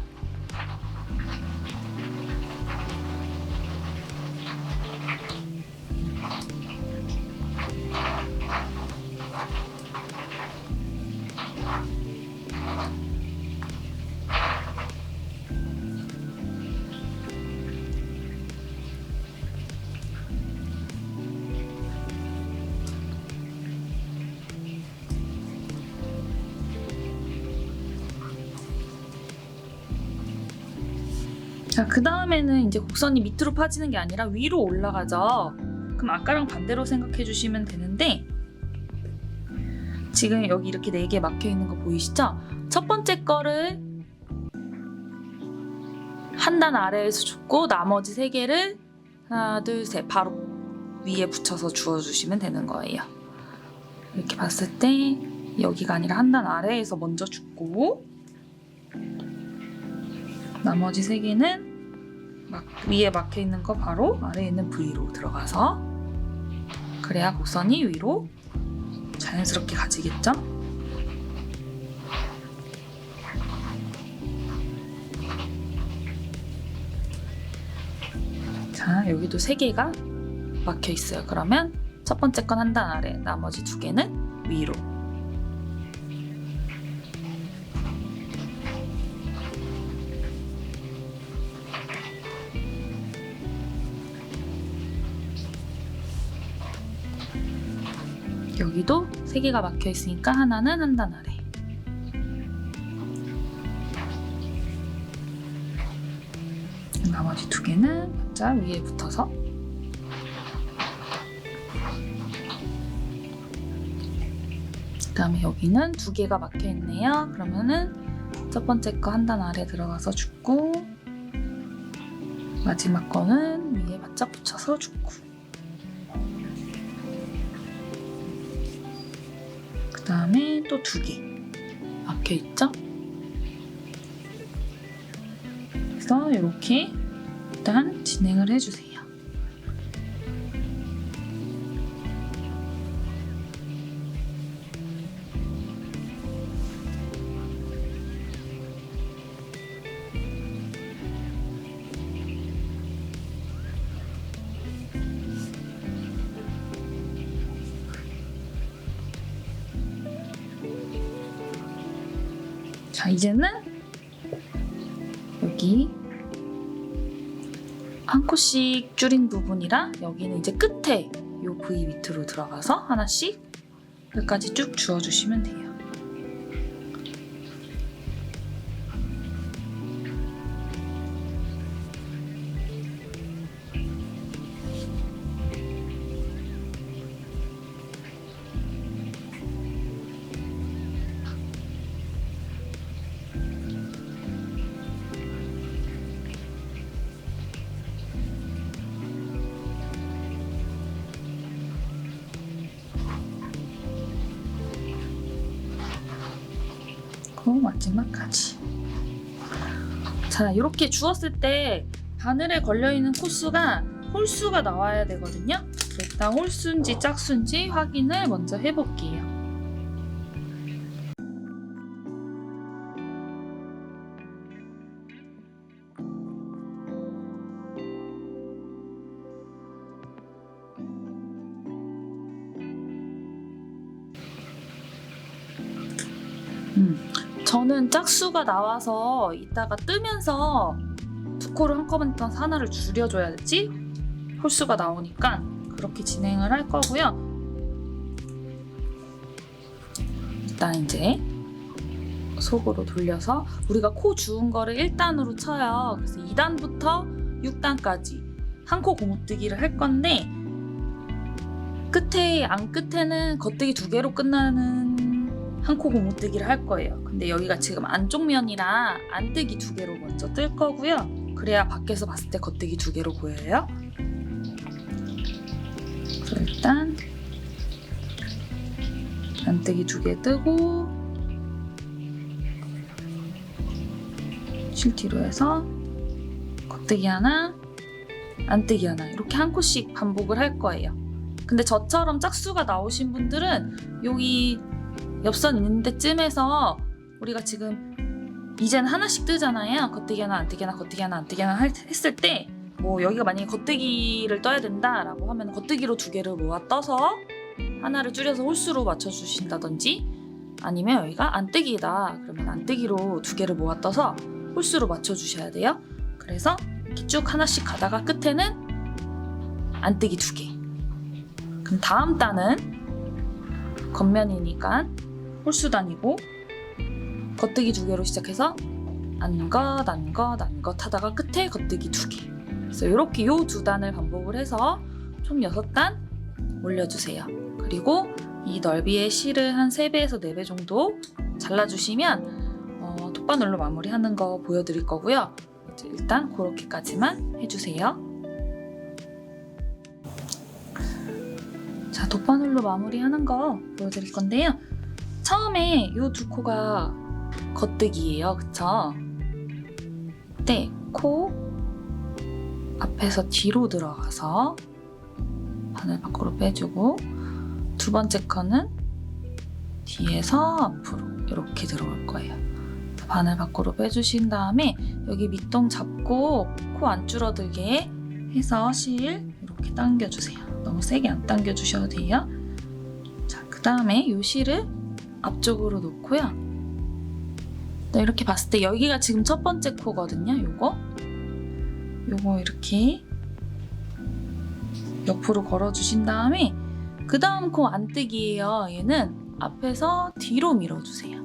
자, 그 다음에는 이제 곡선이 밑으로 파지는 게 아니라 위로 올라가죠. 그럼 아까랑 반대로 생각해 주시면 되는데 지금 여기 이렇게 4개 막혀 있는 거 보이시죠? 첫 번째 거를 한 단 아래에서 줍고 나머지 3개를 하나, 둘, 셋 바로 위에 붙여서 주워주시면 되는 거예요. 이렇게 봤을 때 여기가 아니라 한 단 아래에서 먼저 줍고 나머지 3개는 위에 막혀 있는 거 바로 아래에 있는 V로 들어가서 그래야 곡선이 위로 자연스럽게 가지겠죠? 자, 여기도 3개가 막혀 있어요. 그러면 첫 번째 건 한 단 아래, 나머지 2개는 위로. 여기도 3개가 막혀 있으니까 하나는 한 단 아래. 나머지 2개는 바짝 위에 붙어서 그 다음에 여기는 2개가 막혀 있네요. 그러면은 첫 번째 거 한 단 아래 들어가서 줍고 마지막 거는 위에 바짝 붙여서 줍고 그 다음에 또 2개 막혀 있죠? 그래서 이렇게 일단 진행을 해주세요. 자, 이제는 여기 한 코씩 줄인 부분이랑 여기는 이제 끝에 이 V 밑으로 들어가서 하나씩 끝까지 쭉 주워주시면 돼요. 그리고 마지막까지. 자, 이렇게 주었을 때 바늘에 걸려있는 코수가 홀수가 나와야 되거든요. 일단 홀수인지 짝수인지 확인을 먼저 해볼게요. 저는 짝수가 나와서 이따가 뜨면서 두 코를 한꺼번에 떠서 하나를 줄여줘야지 홀수가 나오니까 그렇게 진행을 할 거고요. 일단 이제 속으로 돌려서 우리가 코 주운 거를 1단으로 쳐요. 그래서 2단부터 6단까지 한 코 고무뜨기를 할 건데 안 끝에는 겉뜨기 2개로 끝나는 한 코 고무뜨기를 할 거예요. 근데 여기가 지금 안쪽 면이라 안뜨기 2개로 먼저 뜰 거고요. 그래야 밖에서 봤을 때 겉뜨기 2개로 보여요. 그래서 일단 안뜨기 2개 뜨고 실티로 해서 겉뜨기 하나, 안뜨기 하나 이렇게 한 코씩 반복을 할 거예요. 근데 저처럼 짝수가 나오신 분들은 여기 옆선 있는 데쯤에서 우리가 지금 이제는 하나씩 뜨잖아요. 겉뜨기 하나, 안뜨기 하나, 겉뜨기 하나, 안뜨기 하나 했을 때 뭐 여기가 만약에 겉뜨기를 떠야 된다라고 하면 겉뜨기로 2개를 모아 떠서 하나를 줄여서 홀수로 맞춰주신다든지 아니면 여기가 안뜨기다 그러면 안뜨기로 2개를 모아 떠서 홀수로 맞춰주셔야 돼요. 그래서 이렇게 쭉 하나씩 가다가 끝에는 안뜨기 2개. 그럼 다음 단은 겉면이니까 홀수단이고 겉뜨기 2개로 시작해서 안겉 하다가 끝에 겉뜨기 2개. 그래서 이렇게 요 2단을 반복을 해서 총 6단 올려주세요. 그리고 이 넓이의 실을 한 3배에서 4배 정도 잘라주시면 돗바늘로 마무리하는 거 보여드릴 거고요. 일단 그렇게까지만 해주세요. 자, 돗바늘로 마무리하는 거 보여드릴 건데요. 처음에 이 2코가 겉뜨기예요. 그쵸? 이때 코 앞에서 뒤로 들어가서 바늘 밖으로 빼주고 두 번째 코는 뒤에서 앞으로 이렇게 들어올 거예요. 바늘 밖으로 빼주신 다음에 여기 밑동 잡고 코 안 줄어들게 해서 실 이렇게 당겨주세요. 너무 세게 안 당겨주셔도 돼요. 자, 그 다음에 이 실을 앞쪽으로 놓고요. 이렇게 봤을 때 여기가 지금 첫 번째 코거든요. 요거 이렇게 옆으로 걸어주신 다음에 그 다음 코 안뜨기예요. 얘는 앞에서 뒤로 밀어주세요.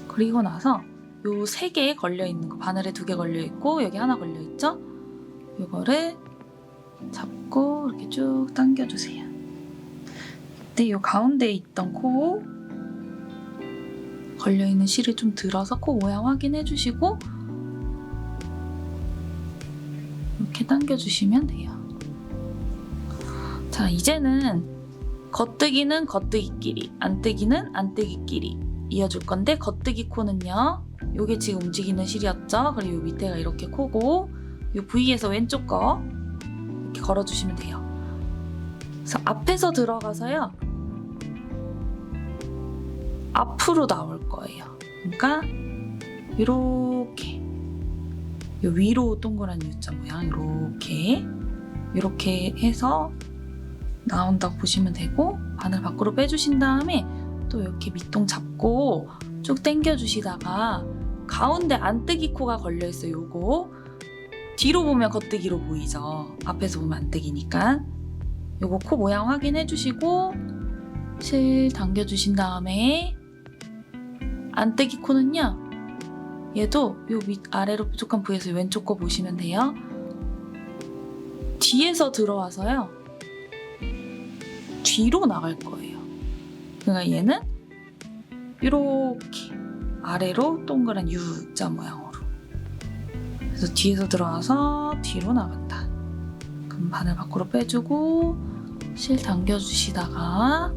그리고 나서 요 3개 걸려있는 거 바늘에 2개 걸려있고 여기 하나 걸려있죠? 요거를 잡고 이렇게 쭉 당겨주세요. 이때 요 가운데에 있던 코 걸려있는 실을 좀 들어서 코 모양 확인해주시고 이렇게 당겨주시면 돼요. 자, 이제는 겉뜨기는 겉뜨기끼리, 안뜨기는 안뜨기끼리 이어줄 건데 겉뜨기 코는요. 요게 지금 움직이는 실이었죠? 그리고 요 밑에가 이렇게 코고 요 부위에서 왼쪽 거 이렇게 걸어주시면 돼요. 그래서 앞에서 들어가서요. 앞으로 나올 거예요. 그러니까 이렇게 요 위로 동그란 U자 모양 이렇게 해서 나온다고 보시면 되고 바늘 밖으로 빼주신 다음에 또 이렇게 밑동 잡고 쭉 당겨주시다가 가운데 안뜨기 코가 걸려있어요. 요거 뒤로 보면 겉뜨기로 보이죠. 앞에서 보면 안뜨기니까 요거 코 모양 확인해주시고 실 당겨주신 다음에 안뜨기 코는요. 얘도 요 아래로 뾰족한 부위에서 왼쪽 거 보시면 돼요. 뒤에서 들어와서요. 뒤로 나갈 거예요. 그러니까 얘는 이렇게 아래로 동그란 U자 모양으로. 그래서 뒤에서 들어와서 뒤로 나간다. 그럼 바늘 밖으로 빼주고 실 당겨주시다가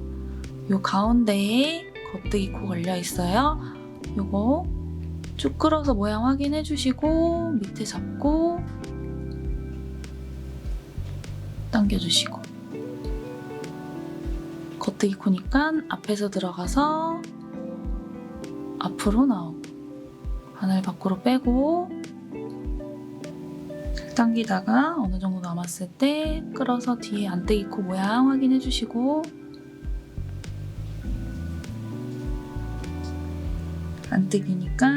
요 가운데에 겉뜨기 코 걸려 있어요. 요거 쭉 끌어서 모양 확인해 주시고 밑에 잡고 당겨주시고 겉뜨기 코니까 앞에서 들어가서 앞으로 나오고 바늘 밖으로 빼고 당기다가 어느 정도 남았을 때 끌어서 뒤에 안뜨기 코 모양 확인해 주시고 안뜨기니까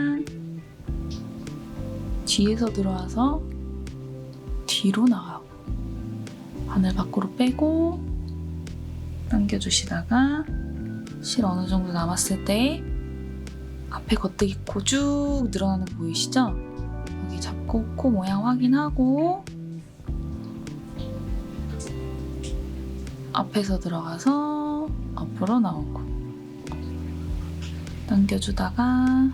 뒤에서 들어와서 뒤로 나가고 바늘 밖으로 빼고 당겨주시다가 실 어느 정도 남았을 때 앞에 겉뜨기 코 쭉 늘어나는 거 보이시죠? 여기 잡고 코 모양 확인하고 앞에서 들어가서 앞으로 나오고 당겨주다가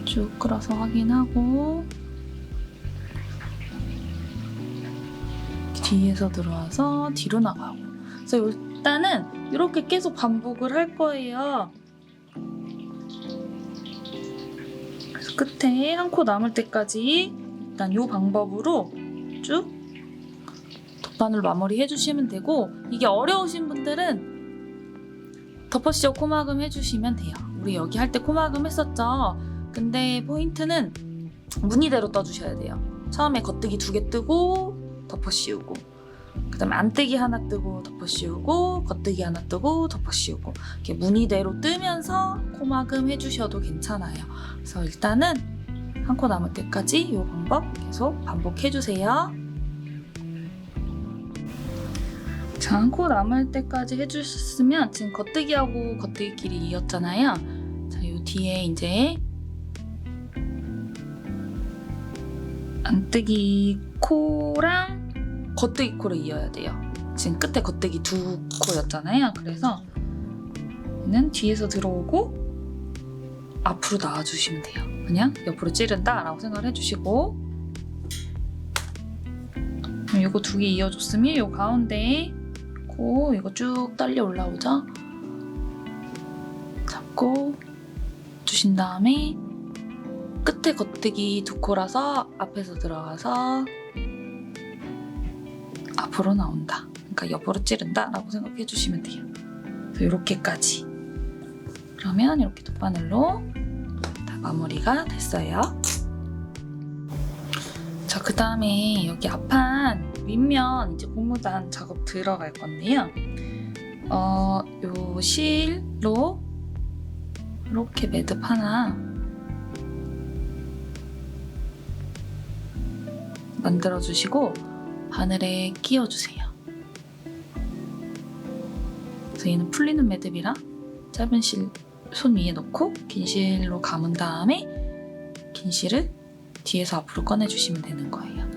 쭉 끌어서 확인하고 뒤에서 들어와서 뒤로 나가고 그래서 일단은 이렇게 계속 반복을 할 거예요. 그래서 끝에 한 코 남을 때까지 일단 이 방법으로 쭉 덧바늘 마무리 해주시면 되고 이게 어려우신 분들은 덮어씌워 코막음 해주시면 돼요. 우리 여기 할 때 코막음 했었죠? 근데 포인트는 무늬대로 떠주셔야 돼요. 처음에 겉뜨기 2개 뜨고 덮어씌우고 그 다음에 안뜨기 하나 뜨고 덮어씌우고 겉뜨기 하나 뜨고 덮어씌우고 이렇게 무늬대로 뜨면서 코막음 해주셔도 괜찮아요. 그래서 일단은 한 코 남을 때까지 이 방법 계속 반복해주세요. 자, 한 코 남을 때까지 해주셨으면 지금 겉뜨기하고 겉뜨기끼리 이었잖아요. 자, 이 뒤에 이제 안뜨기 코랑 겉뜨기 코를 이어야 돼요. 지금 끝에 겉뜨기 2코였잖아요. 그래서 얘는 뒤에서 들어오고 앞으로 나와주시면 돼요. 그냥 옆으로 찌른다 라고 생각을 해주시고 이거 2개 이어줬으면 이 가운데 코 이거 쭉 딸려 올라오죠? 잡고 주신 다음에 끝에 겉뜨기 2코라서 앞에서 들어가서 앞으로 나온다. 그러니까 옆으로 찌른다 라고 생각해 주시면 돼요. 그래서 이렇게까지. 그러면 이렇게 돗바늘로 다 마무리가 됐어요. 자, 그 다음에 여기 앞판 윗면 이제 고무단 작업 들어갈 건데요. 요 실로 이렇게 매듭 하나 만들어주시고 바늘에 끼워주세요. 그래서 얘는 풀리는 매듭이라 짧은 실 손 위에 넣고 긴 실로 감은 다음에 긴 실을 뒤에서 앞으로 꺼내주시면 되는 거예요.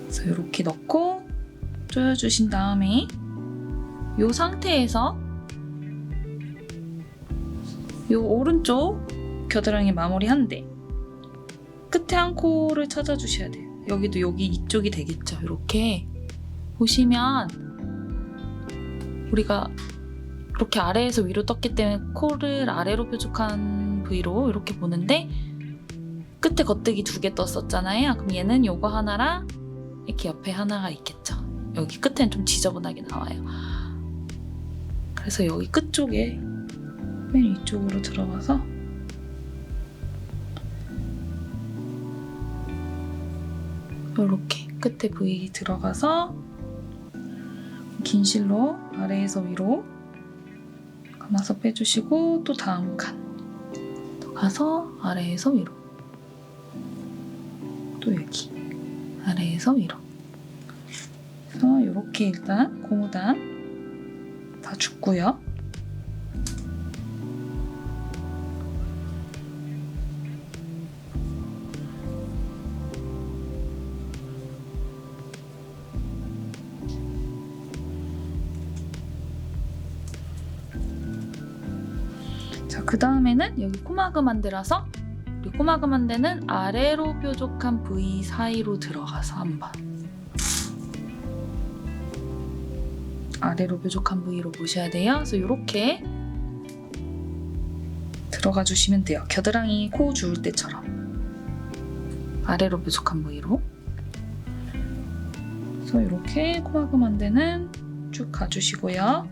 그래서 이렇게 넣고 조여주신 다음에 이 상태에서 이 오른쪽 겨드랑이 마무리 한 대 끝에 한 코를 찾아주셔야 돼요. 여기도 여기 이쪽이 되겠죠. 이렇게 보시면 우리가 이렇게 아래에서 위로 떴기 때문에 코를 아래로 뾰족한 부위로 이렇게 보는데 끝에 겉뜨기 2개 떴었잖아요. 그럼 얘는 요거 하나랑 이렇게 옆에 하나가 있겠죠. 여기 끝에는 좀 지저분하게 나와요. 그래서 여기 끝쪽에 맨 위쪽으로 들어가서 이렇게 끝에 부위 들어가서 긴 실로 아래에서 위로 감아서 빼주시고 또 다음 칸 또 가서 아래에서 위로 또 여기 아래에서 위로 그래서 이렇게 일단 고무단 다 줍고요. 자, 그 다음에는 여기 코마그 만들어서 우리 코마그 만드는 아래로 뾰족한 부위 사이로 들어가서 한번 아래로 뾰족한 부위로 보셔야 돼요. 그래서 이렇게 들어가 주시면 돼요. 겨드랑이 코 주울 때처럼 아래로 뾰족한 부위로. 그래서 이렇게 코막음 한 데는 쭉 가주시고요.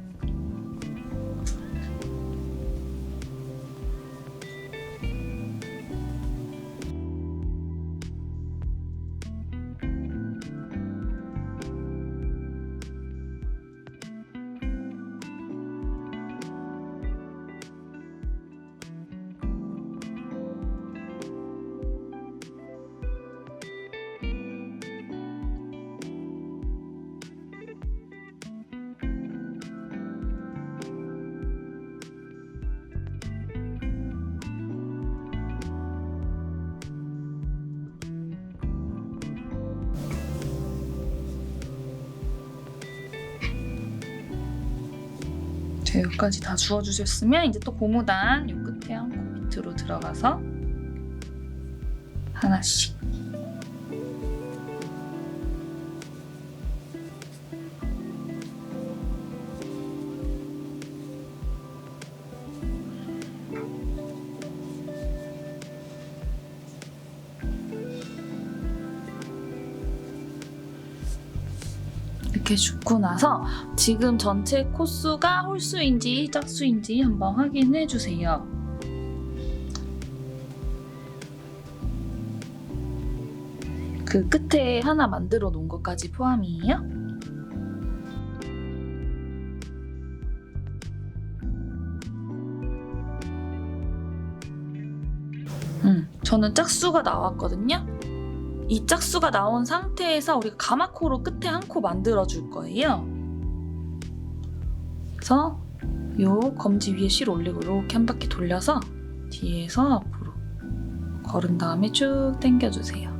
여기까지 다 주워주셨으면 이제 또 고무단 이 끝에 한 코 밑으로 들어가서 하나씩 이렇게 줍고 나서 지금 전체 코수가 홀수인지 짝수인지 한번 확인해 주세요. 그 끝에 하나 만들어 놓은 것까지 포함이에요. 저는 짝수가 나왔거든요. 이 짝수가 나온 상태에서 우리가 가마코로 끝에 한 코 만들어 줄 거예요. 그래서 요 검지 위에 실 올리고 이렇게 한 바퀴 돌려서 뒤에서 앞으로 걸은 다음에 쭉 당겨주세요.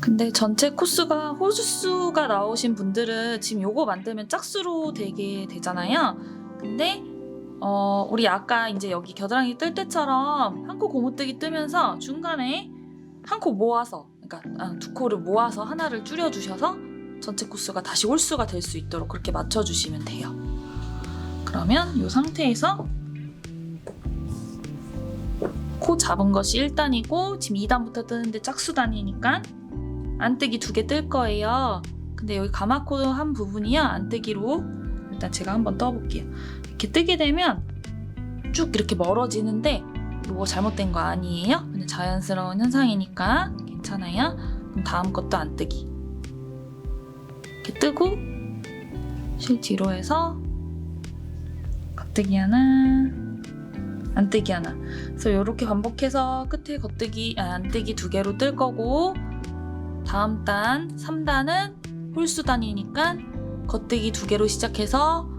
근데 전체 코수가 홀수가 나오신 분들은 지금 요거 만들면 짝수로 되게 되잖아요. 근데 우리 아까 이제 여기 겨드랑이 뜰 때처럼 한 코 고무뜨기 뜨면서 중간에 한 코 모아서, 그러니까 두 코를 모아서 하나를 줄여주셔서 전체 코수가 다시 홀수가 될 수 있도록 그렇게 맞춰주시면 돼요. 그러면 이 상태에서 코 잡은 것이 1단이고 지금 2단부터 뜨는데 짝수단이니까 안뜨기 2개 뜰 거예요. 근데 여기 가마코 한 부분이야 안뜨기로 일단 제가 한번 떠볼게요. 이렇게 뜨게 되면 쭉 이렇게 멀어지는데 이거 잘못된 거 아니에요? 그냥 자연스러운 현상이니까 괜찮아요. 그럼 다음 것도 안뜨기 이렇게 뜨고 실 뒤로 해서 겉뜨기 하나 안뜨기 하나. 그래서 이렇게 반복해서 끝에 겉뜨기 안뜨기 2개로 뜰 거고 다음 단 3단은 홀수단이니까 겉뜨기 2개로 시작해서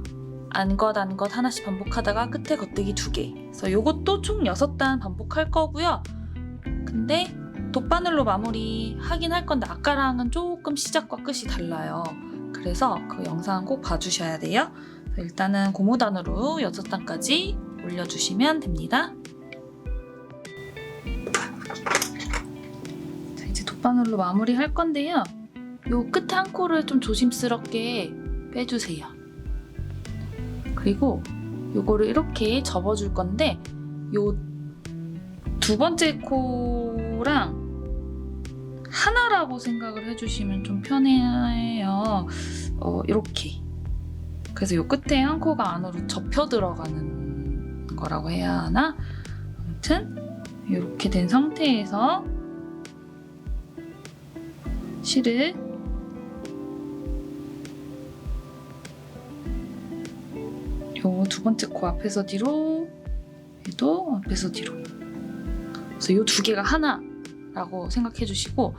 안겉 하나씩 반복하다가 끝에 겉뜨기 2개. 그래서 요것도 총 6단 반복할 거고요. 근데 돗바늘로 마무리 하긴 할 건데 아까랑은 조금 시작과 끝이 달라요. 그래서 그 영상 꼭 봐주셔야 돼요. 일단은 고무단으로 6단까지 올려주시면 됩니다. 자, 이제 돗바늘로 마무리 할 건데요. 요 끝에 한 코를 좀 조심스럽게 빼주세요. 그리고 요거를 이렇게 접어줄 건데 요 두 번째 코랑 하나라고 생각을 해주시면 좀 편해요. 이렇게. 그래서 요 끝에 한 코가 안으로 접혀 들어가는 거라고 해야 하나? 아무튼 이렇게 된 상태에서 실을 요 두 번째 코 앞에서 뒤로 얘도 앞에서 뒤로. 그래서 요 2개가 하나라고 생각해 주시고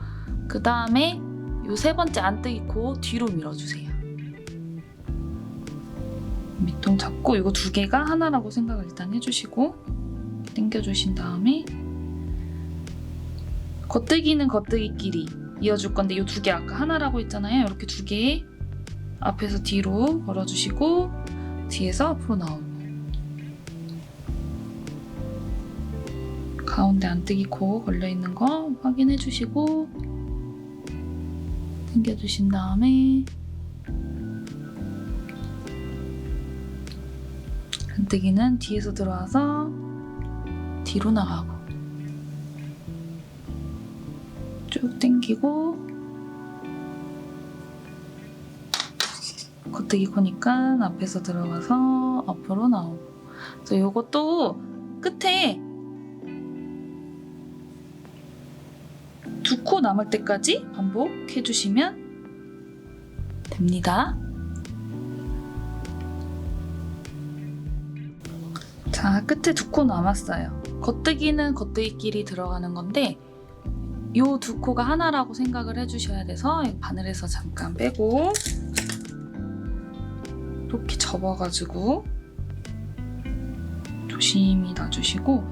그 다음에 요 3번째 안뜨기 코 뒤로 밀어주세요. 밑동 잡고 이거 2개가 하나라고 생각을 일단 해주시고 당겨주신 다음에 겉뜨기는 겉뜨기끼리 이어줄 건데 이 2개 아까 하나라고 했잖아요. 이렇게 2개 앞에서 뒤로 걸어주시고 뒤에서 앞으로 나오고 가운데 안뜨기 코 걸려있는 거 확인해 주시고 당겨주신 다음에 안뜨기는 뒤에서 들어와서 뒤로 나가고 쭉 당기고 겉뜨기 코니까 앞에서 들어가서 앞으로 나오고. 그래서 요것도 끝에 2코 남을 때까지 반복해주시면 됩니다. 자, 끝에 2코 남았어요. 겉뜨기는 겉뜨기끼리 들어가는 건데 요 2코가 하나라고 생각을 해주셔야 돼서 바늘에서 잠깐 빼고 이렇게 접어가지고 조심히 놔주시고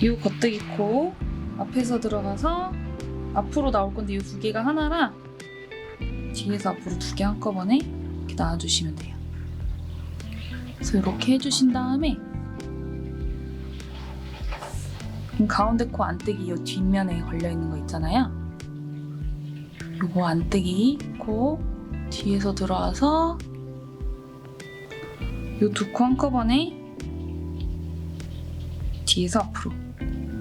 이 겉뜨기 코 앞에서 들어가서 앞으로 나올 건데 이 2개가 하나라 뒤에서 앞으로 2개 한꺼번에 이렇게 놔주시면 돼요. 그래서 이렇게 해주신 다음에 가운데 코 안뜨기 이 뒷면에 걸려있는 거 있잖아요. 요거 안뜨기 코 뒤에서 들어와서 요 2코 한꺼번에 뒤에서 앞으로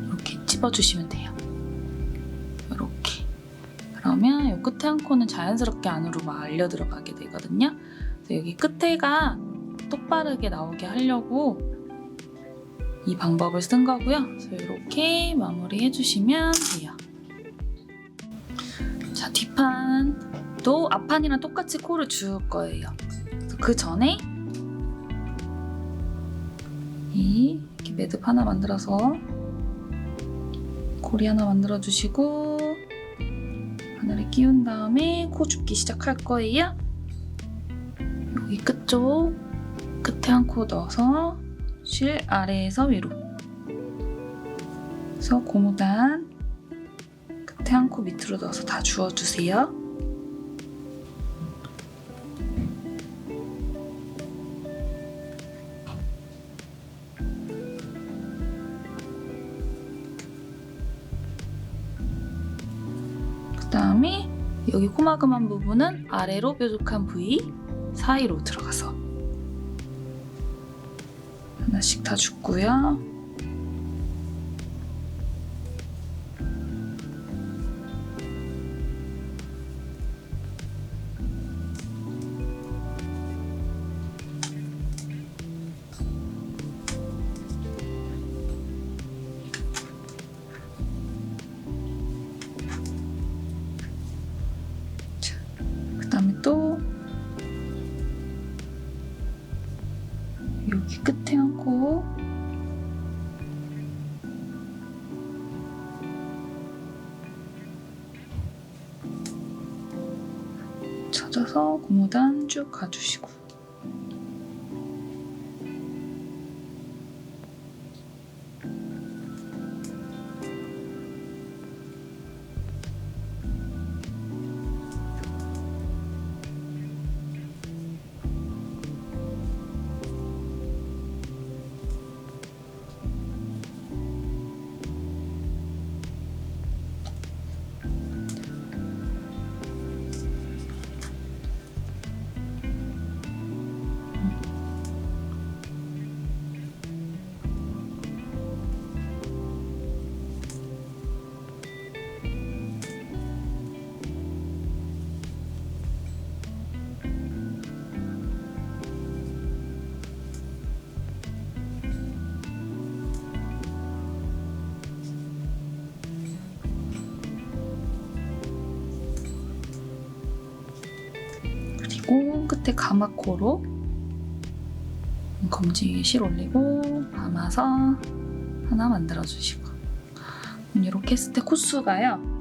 이렇게 찝어주시면 돼요. 이렇게. 그러면 요 끝에 한 코는 자연스럽게 안으로 말려 들어가게 되거든요. 그래서 여기 끝에가 똑바르게 나오게 하려고 이 방법을 쓴 거고요. 그래서 이렇게 마무리 해주시면 돼요. 자, 뒷판도 앞판이랑 똑같이 코를 줄 거예요. 그 전에 이렇게 매듭 하나 만들어서 고리 하나 만들어주시고 바늘에 끼운 다음에 코 줍기 시작할 거예요. 여기 끝쪽 끝에 한 코 넣어서 실 아래에서 위로. 그래서 고무단 끝에 한 코 밑으로 넣어서 다 주워주세요. 그 다음에 여기 코마금한 부분은 아래로 뾰족한 부위 사이로 들어가서 하나씩 다 줍고요. 그 다음에 또 여기 끝에 한 코 찾아서 고무단 쭉 가주시고 그리고 끝에 가마코로 검지 위에 실 올리고 감아서 하나 만들어주시고 이렇게 했을 때 코수가요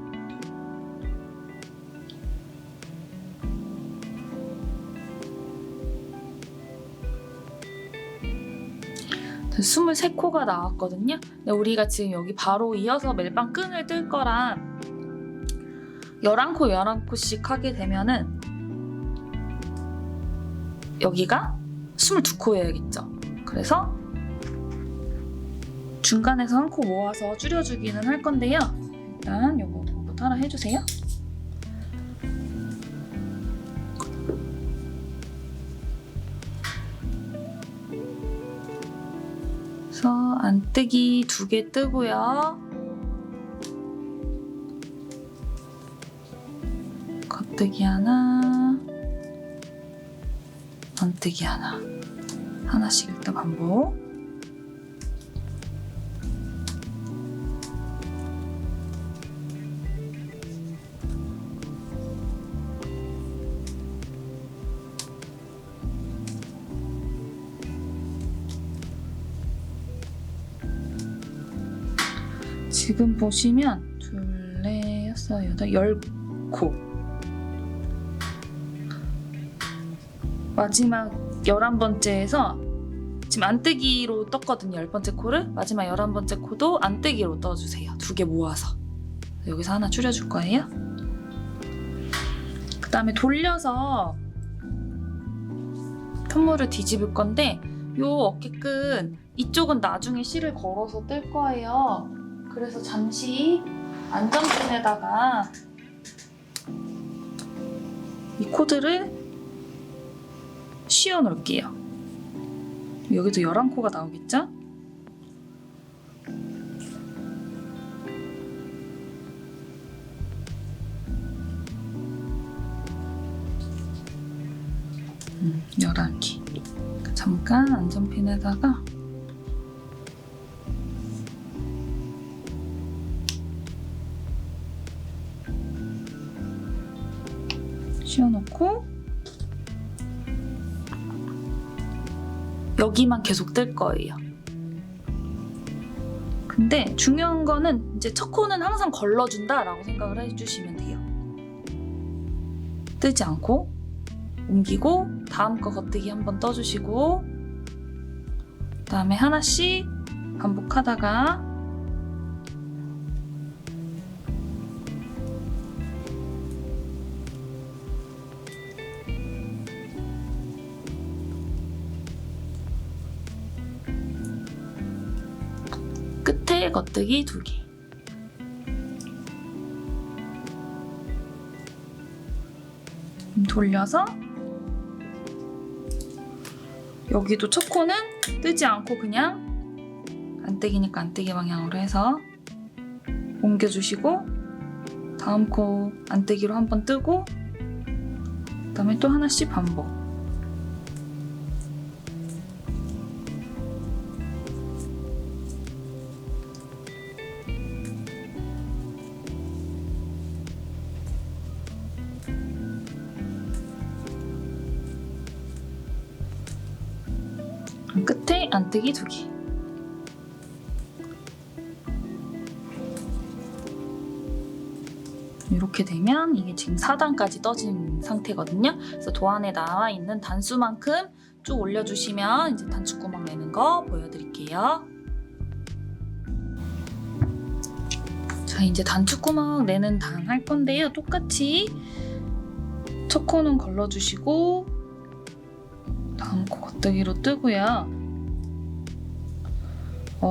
23코가 나왔거든요. 근데 우리가 지금 여기 바로 이어서 멜빵 끈을 뜰 거라 11코 11코씩 하게 되면은 여기가 22코여야겠죠. 그래서 중간에서 한 코 모아서 줄여주기는 할 건데요. 일단 요거부터 하나 해주세요. 그래서 안뜨기 2개 뜨고요. 겉뜨기 하나, 안뜨기 하나. 하나씩 일단 반복. 지금 보시면 둘, 넷, 여섯, 여덟, 10코. 마지막 11번째에서 지금 안뜨기로 떴거든요. 10번째 코를. 마지막 11번째 코도 안뜨기로 떠주세요. 2개 모아서. 여기서 하나 줄여줄 거예요. 그 다음에 돌려서 편물을 뒤집을 건데 요 어깨끈 이쪽은 나중에 실을 걸어서 뜰 거예요. 그래서 잠시 안전핀에다가 이 코드를 씌워 놓을게요. 여기도 11코가 나오겠죠? 음, 11개. 잠깐 안전핀에다가 씌워놓고 여기만 계속 뜰 거예요. 근데 중요한 거는 이제 첫 코는 항상 걸러준다 라고 생각을 해주시면 돼요. 뜨지 않고 옮기고 다음 거 겉뜨기 한번 떠주시고 그 다음에 하나씩 반복하다가 끝에 겉뜨기 2개. 돌려서 여기도 첫 코는 뜨지 않고 그냥 안뜨기니까 안뜨기 방향으로 해서 옮겨주시고 다음 코 안뜨기로 한번 뜨고 그 다음에 또 하나씩 반복. 끝에 안뜨기 2개. 이렇게 되면 이게 지금 4단까지 떠진 상태거든요. 그래서 도안에 나와 있는 단수만큼 쭉 올려주시면 이제 단추구멍 내는 거 보여드릴게요. 자, 이제 단추구멍 내는 단 할 건데요. 똑같이 첫 코는 걸러주시고 다음 코 겉뜨기로 뜨고요.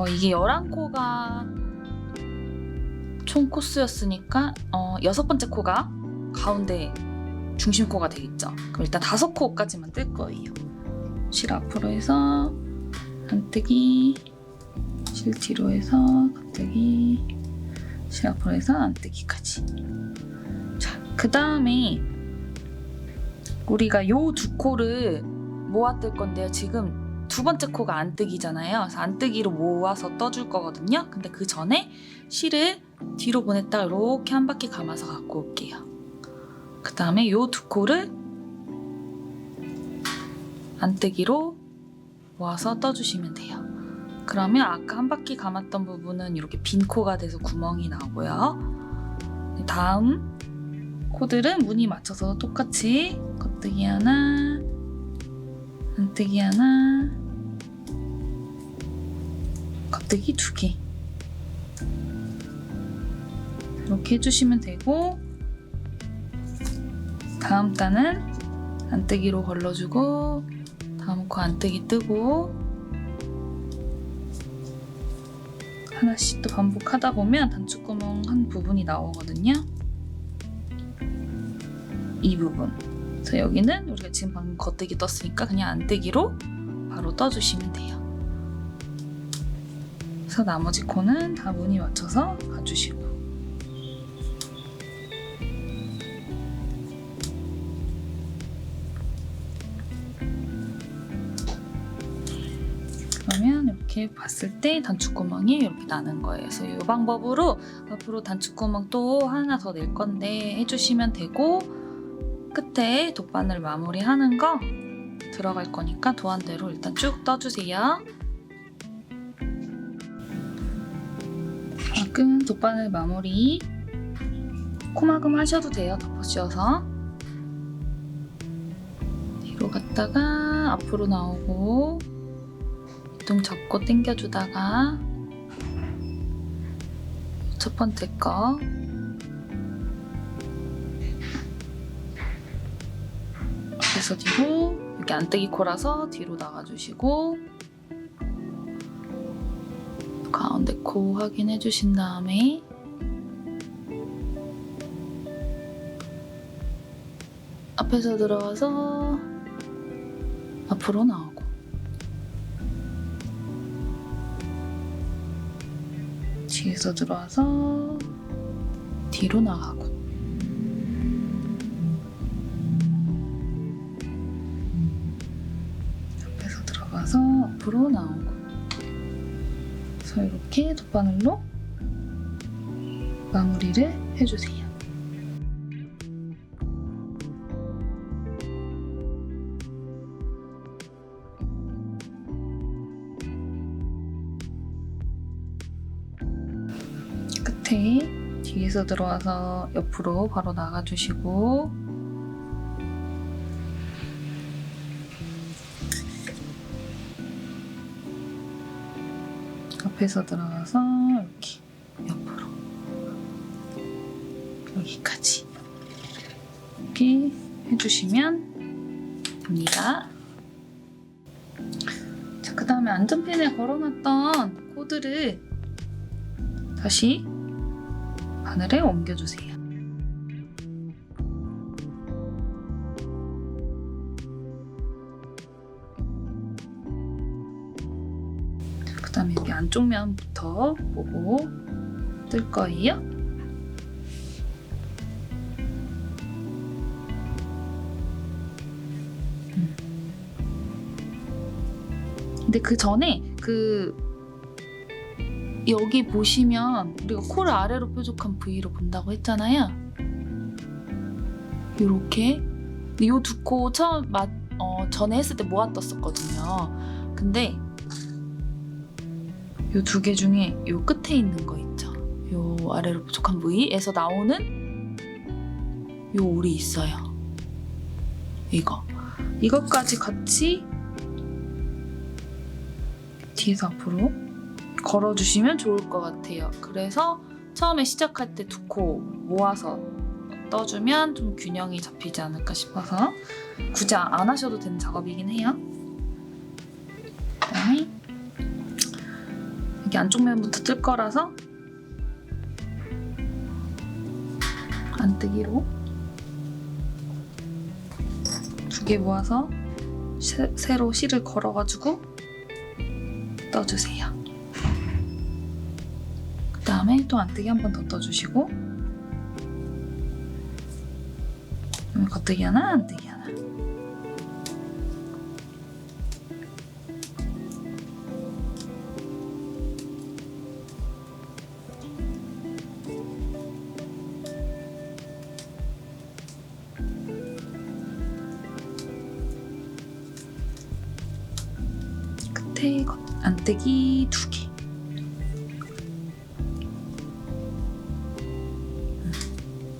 이게 11코가 총 코스였으니까 6번째 코가 가운데 중심코가 되겠죠. 그럼 일단 5코까지만 뜰 거예요. 실 앞으로 해서 안뜨기, 실 뒤로 해서 겉뜨기, 실 앞으로 해서 안뜨기까지. 자, 그 다음에 우리가 요 2코를 모아 뜰 건데요. 지금 2번째 코가 안뜨기잖아요. 그래서 안뜨기로 모아서 떠줄 거거든요. 근데 그 전에 실을 뒤로 보냈다가 이렇게 한 바퀴 감아서 갖고 올게요. 그 다음에 요 2코를 안뜨기로 모아서 떠주시면 돼요. 그러면 아까 한 바퀴 감았던 부분은 이렇게 빈 코가 돼서 구멍이 나고요. 다음 코들은 무늬 맞춰서 똑같이 겉뜨기 하나, 안뜨기 하나, 겉뜨기 2개 이렇게 해주시면 되고 다음 단은 안뜨기로 걸러주고 다음 코 안뜨기 뜨고 하나씩 또 반복하다 보면 단추구멍 한 부분이 나오거든요. 이 부분. 그래서 여기는 우리가 지금 방금 겉뜨기 떴으니까 그냥 안뜨기로 바로 떠주시면 돼요. 그래서 나머지 코는 다 무늬 맞춰서 가주시고, 그러면 이렇게 봤을 때 단추구멍이 이렇게 나는 거예요. 그래서 이 방법으로 앞으로 단추구멍 또 하나 더 낼 건데 해주시면 되고, 끝에 돗바늘 마무리하는 거 들어갈 거니까 도안대로 일단 쭉 떠주세요. 가끔 돗바늘 마무리 코막음 하셔도 돼요. 덮어 씌워서 뒤로 갔다가 앞으로 나오고 등 잡고 당겨주다가 첫 번째 거 그래서 뒤로, 여기 안뜨기 코라서 뒤로 나가주시고 가운데 코 확인해 주신 다음에 앞에서 들어와서 앞으로 나오고, 뒤에서 들어와서 뒤로 나가고, 앞에서 들어가서 앞으로 나오고. 그래서 이렇게 돗바늘로 마무리를 해주세요. 끝에 뒤에서 들어와서 옆으로 바로 나가주시고, 앞에서 들어가서 이렇게 옆으로 여기까지 이렇게 해주시면 됩니다. 자, 그 다음에 안전핀에 걸어놨던 코드를 다시 바늘에 옮겨주세요. 그 다음에 여기 안쪽 면부터 보고 뜰 거예요. 근데 그 전에 여기 보시면 우리가 코를 아래로 뾰족한 V로 본다고 했잖아요. 요렇게. 이 두 코 처음 전에 했을 때 모아떴었거든요. 근데 요 두 개 중에 요 끝에 있는 거 있죠. 요 아래로 뾰족한 V에서 나오는 요 올이 있어요. 이것까지 같이 뒤에서 앞으로 걸어주시면 좋을 것 같아요. 그래서 처음에 시작할 때 두 코 모아서 떠주면 좀 균형이 잡히지 않을까 싶어서 굳이 안 하셔도 되는 작업이긴 해요. 그다음에 여기 안쪽 면부터 뜰 거라서 안뜨기로 두 개 모아서 세로 실을 걸어가지고 떠주세요. 그 다음에 또 안뜨기 한 번 더 떠주시고, 겉뜨기 하나, 안뜨기 하나. 끝에 안뜨기 두 개.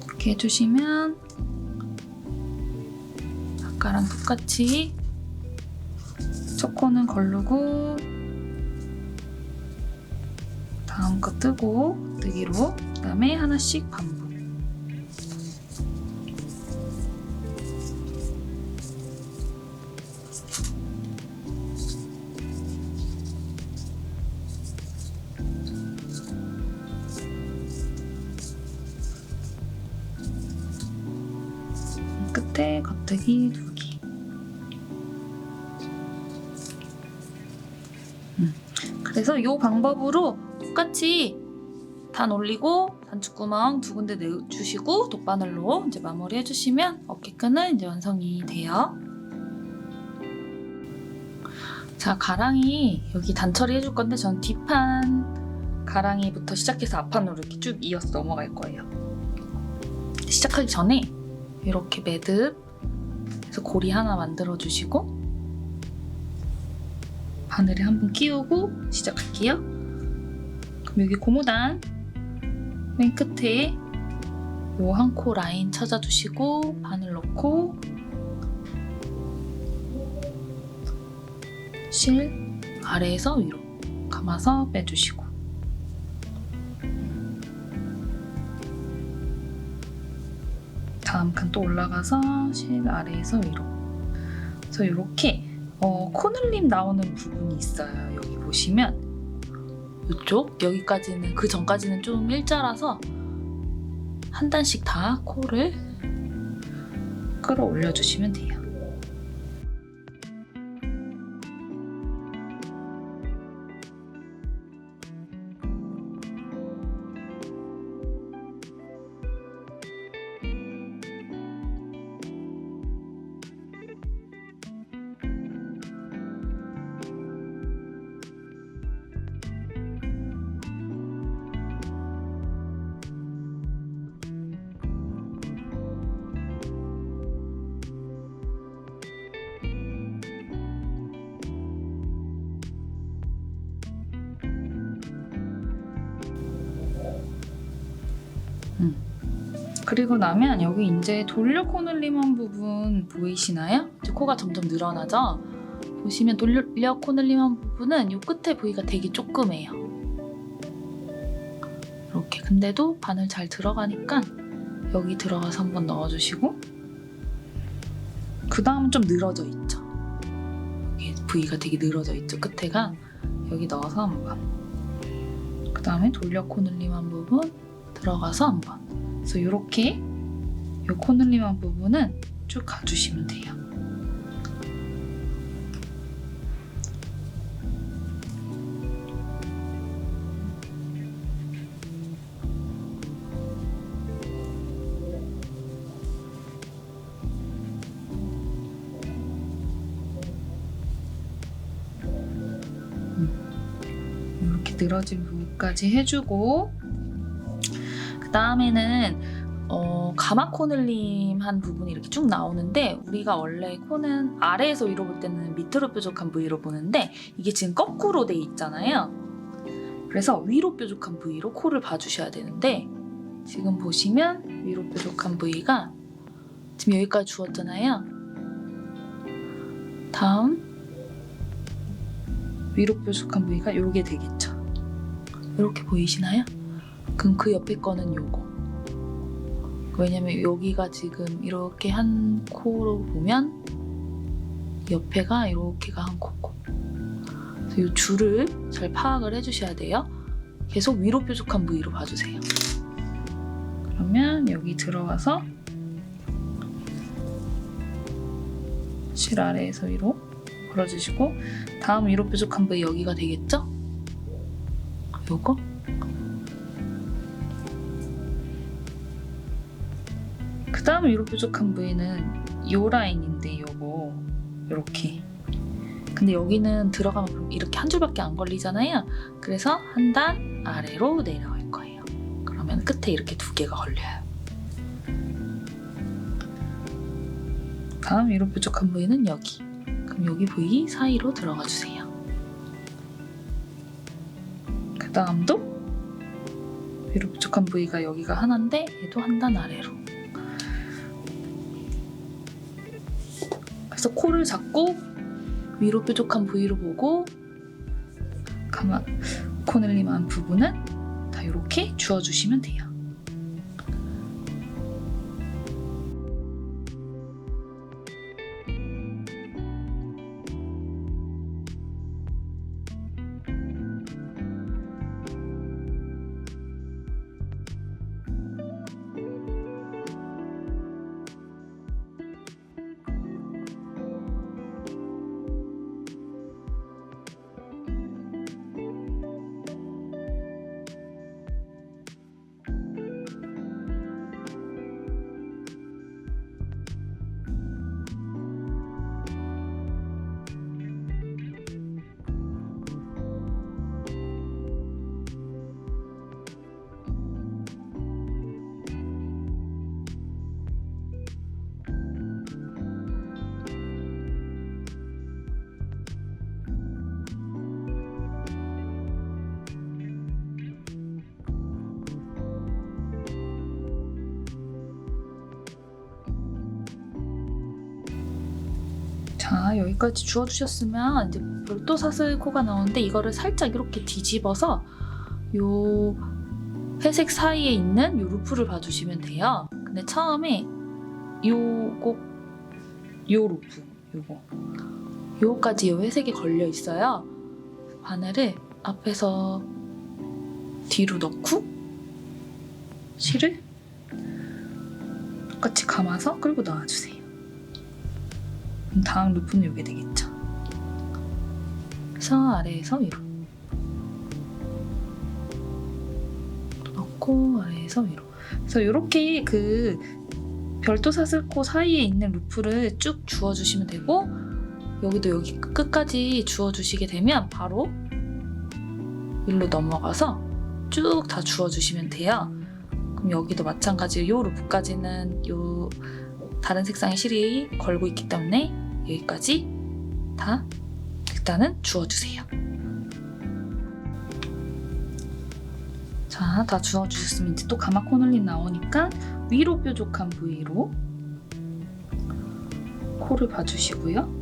이렇게 해주시면 아까랑 똑같이 첫 코는 걸르고 다음 거 뜨고 뜨기로, 그 다음에 하나씩 반복. 끝에 겉뜨기 두 개. 그래서 이 방법으로 똑같이 단 올리고 단추구멍 2군데 내주시고 돗바늘로 이제 마무리 해주시면 어깨끈은 이제 완성이 돼요. 자, 가랑이 여기 단처리 해줄 건데 전 뒷판 가랑이부터 시작해서 앞판으로 이렇게 쭉 이어서 넘어갈 거예요. 시작하기 전에 이렇게 매듭 그래서 고리 하나 만들어 주시고 바늘에 한번 끼우고 시작할게요. 그럼 여기 고무단 맨 끝에 요 한 코 라인 찾아주시고 바늘 넣고 실 아래에서 위로 감아서 빼주시고 다음 칸 또 올라가서 실 아래에서 위로. 그래서 이렇게 코늘림 나오는 부분이 있어요. 여기 보시면 이쪽 여기까지는 그 전까지는 좀 일자라서 한 단씩 다 코를 끌어올려 주시면 돼요. 그리고 나면 여기 이제 돌려 코늘림한 부분 보이시나요? 이제 코가 점점 늘어나죠? 보시면 돌려 코늘림한 부분은 이 끝에 부위가 되게 조그매요. 이렇게 근데도 바늘 잘 들어가니까 여기 들어가서 한번 넣어주시고 그 다음은 좀 늘어져 있죠? 여기 부위가 되게 늘어져 있죠? 끝에가 여기 넣어서 한번 그 다음에 돌려 코늘림한 부분 들어가서 한번 그래서 이렇게 이 코늘림한 부분은 쭉 가주시면 돼요. 이렇게 늘어진 부분까지 해주고 그 다음에는 가마 코늘림 한 부분이 이렇게 쭉 나오는데 우리가 원래 코는 아래에서 위로 볼 때는 밑으로 뾰족한 부위로 보는데 이게 지금 거꾸로 돼 있잖아요. 그래서 위로 뾰족한 부위로 코를 봐주셔야 되는데 지금 보시면 위로 뾰족한 부위가 지금 여기까지 주었잖아요. 다음 위로 뾰족한 부위가 요게 되겠죠. 이렇게 보이시나요? 그럼 그 옆에 거는 요거. 왜냐면 여기가 지금 이렇게 한 코로 보면 옆에가 이렇게가 한 코고. 그래서 이 줄을 잘 파악을 해주셔야 돼요. 계속 위로 뾰족한 부위로 봐주세요. 그러면 여기 들어가서 실 아래에서 위로 걸어주시고 다음 위로 뾰족한 부위 여기가 되겠죠? 요거 그 다음 위로 뾰족한 부위는 요 라인인데 요거 요렇게 근데 여기는 들어가면 그럼 이렇게 한 줄밖에 안 걸리잖아요. 그래서 한 단 아래로 내려갈 거예요. 그러면 끝에 이렇게 2개가 걸려요. 다음 위로 뾰족한 부위는 여기. 그럼 여기 부위 사이로 들어가 주세요. 그 다음도 위로 뾰족한 부위가 여기가 하나인데 얘도 한 단 아래로. 그래서 코를 잡고 위로 뾰족한 부위로 보고 가마 코늘림한 부분은 다 이렇게 주워주시면 돼요. 자, 여기까지 주워주셨으면 이제 별도 사슬 코가 나오는데 이거를 살짝 이렇게 뒤집어서 요 회색 사이에 있는 요 루프를 봐주시면 돼요. 근데 처음에 요 루프 요거까지 요 회색이 걸려 있어요. 바늘을 앞에서 뒤로 넣고 실을 똑같이 감아서 끌고 나와주세요. 다음 루프는 요게 되겠죠. 그래서 아래에서 위로 넣고 아래에서 위로. 그래서 이렇게 그 별도 사슬코 사이에 있는 루프를 쭉 주워주시면 되고, 여기도 여기 끝까지 주워주시게 되면 바로 일로 넘어가서 쭉 다 주워주시면 돼요. 그럼 여기도 마찬가지로 요 루프까지는 요 다른 색상의 실이 걸고 있기 때문에 여기까지 다 일단은 주워주세요. 자, 다 주워주셨으면 이제 또 가마 코널린 나오니까 위로 뾰족한 부위로 코를 봐주시고요.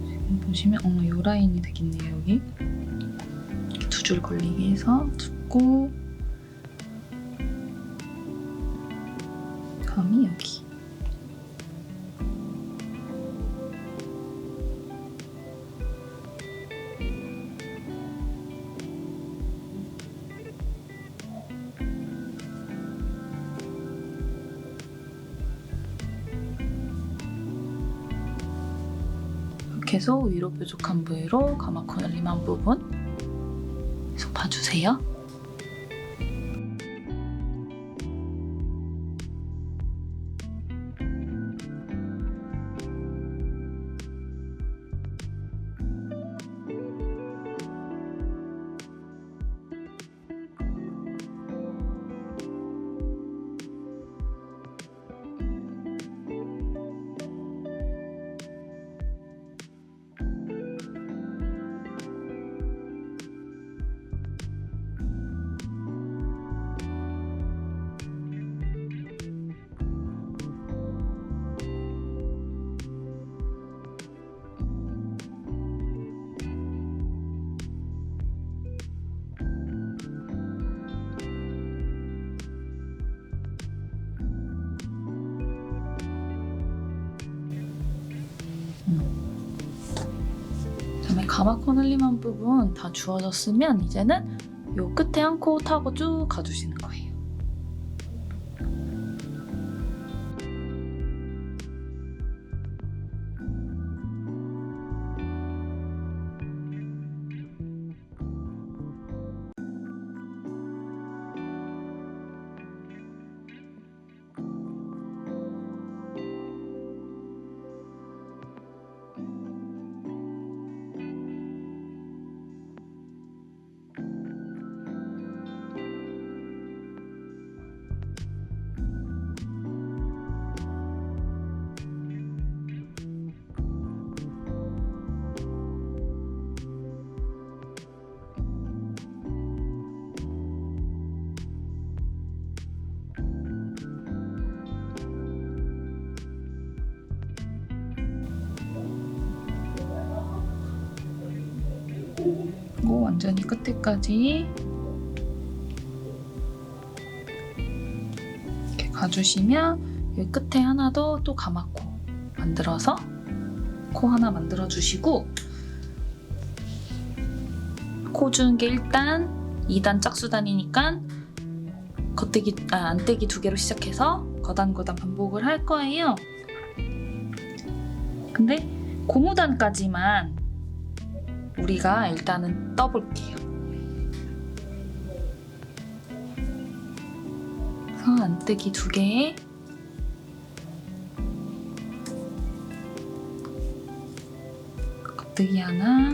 지금 보시면 요 라인이 되겠네요. 여기 두 줄 걸리게 해서 줍고 감이 여기. 이렇게 해서 위로 뾰족한 부위로 가마 코널림한 부분 계속 봐주세요. 그다음에 가마 코널림한 부분 다 주워졌으면 이제는 요 끝에 한 코 타고 쭉 가주시는 거예요. 그리고 완전히 끝에까지 이렇게 가주시면 여기 끝에 하나 더 또 가마코 만들어서 코 하나 만들어 주시고, 코 주는 게 1단, 2단 짝수단이니까 안떼기 2개로 시작해서 거단 반복을 할 거예요. 근데 고무단까지만 우리가 일단은 떠볼게요. 그래서 안떼기 2개에 겉뜨기 하나,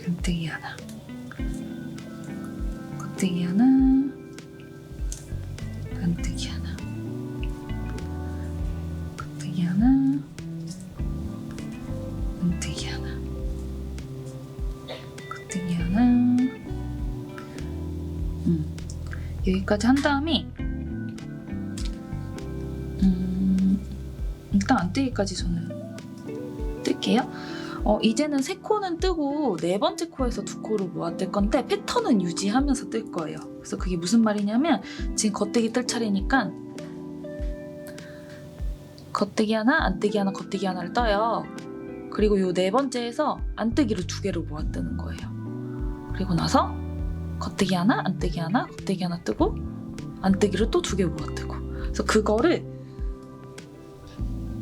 안뜨기 하나, 겉뜨기 하나, 안뜨기 하나, 겉뜨기 하나, 안뜨기 하나, 겉뜨기 하나. 여기까지 한 다음에 일단 안뜨기까지 저는 뜰게요. 이제는 세 코는 뜨고 네 번째 코에서 두 코를 모아 뜰 건데 패턴은 유지하면서 뜰 거예요. 그래서 그게 무슨 말이냐면 지금 겉뜨기 뜰 차례니까 겉뜨기 하나, 안뜨기 하나, 겉뜨기 하나를 떠요. 그리고 요 네 번째에서 안뜨기를 두 개를 모아 뜨는 거예요. 그리고 나서 겉뜨기 하나, 안뜨기 하나, 겉뜨기 하나 뜨고 안뜨기를 또 두 개 모아 뜨고. 그래서 그거를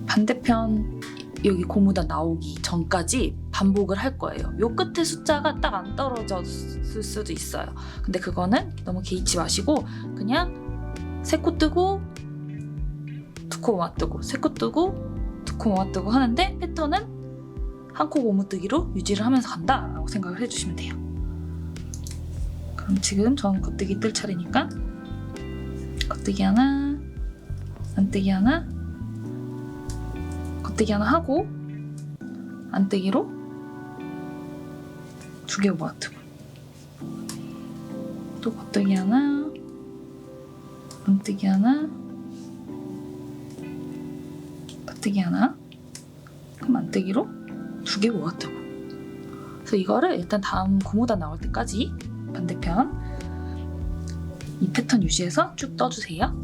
반대편 여기 고무단 나오기 전까지 반복을 할 거예요. 요 끝에 숫자가 딱 안 떨어졌을 수도 있어요. 근데 그거는 너무 개의치 마시고 그냥 세 코 뜨고 두 코 모아 뜨고 세 코 뜨고 두 코 모아 뜨고 하는데 패턴은 한 코 고무 뜨기로 유지를 하면서 간다라고 생각을 해주시면 돼요. 그럼 지금 전 겉뜨기 뜰 차례니까 겉뜨기 하나, 안뜨기 하나, 겉뜨기 하나 하고 안뜨기로 두 개 모아뜨고 또 겉뜨기 하나, 안뜨기 하나, 겉뜨기 하나, 그럼 안뜨기로 두 개 모아뜨고. 그래서 이거를 일단 다음 고무단 나올 때까지 반대편 이 패턴 유지해서 쭉 떠주세요.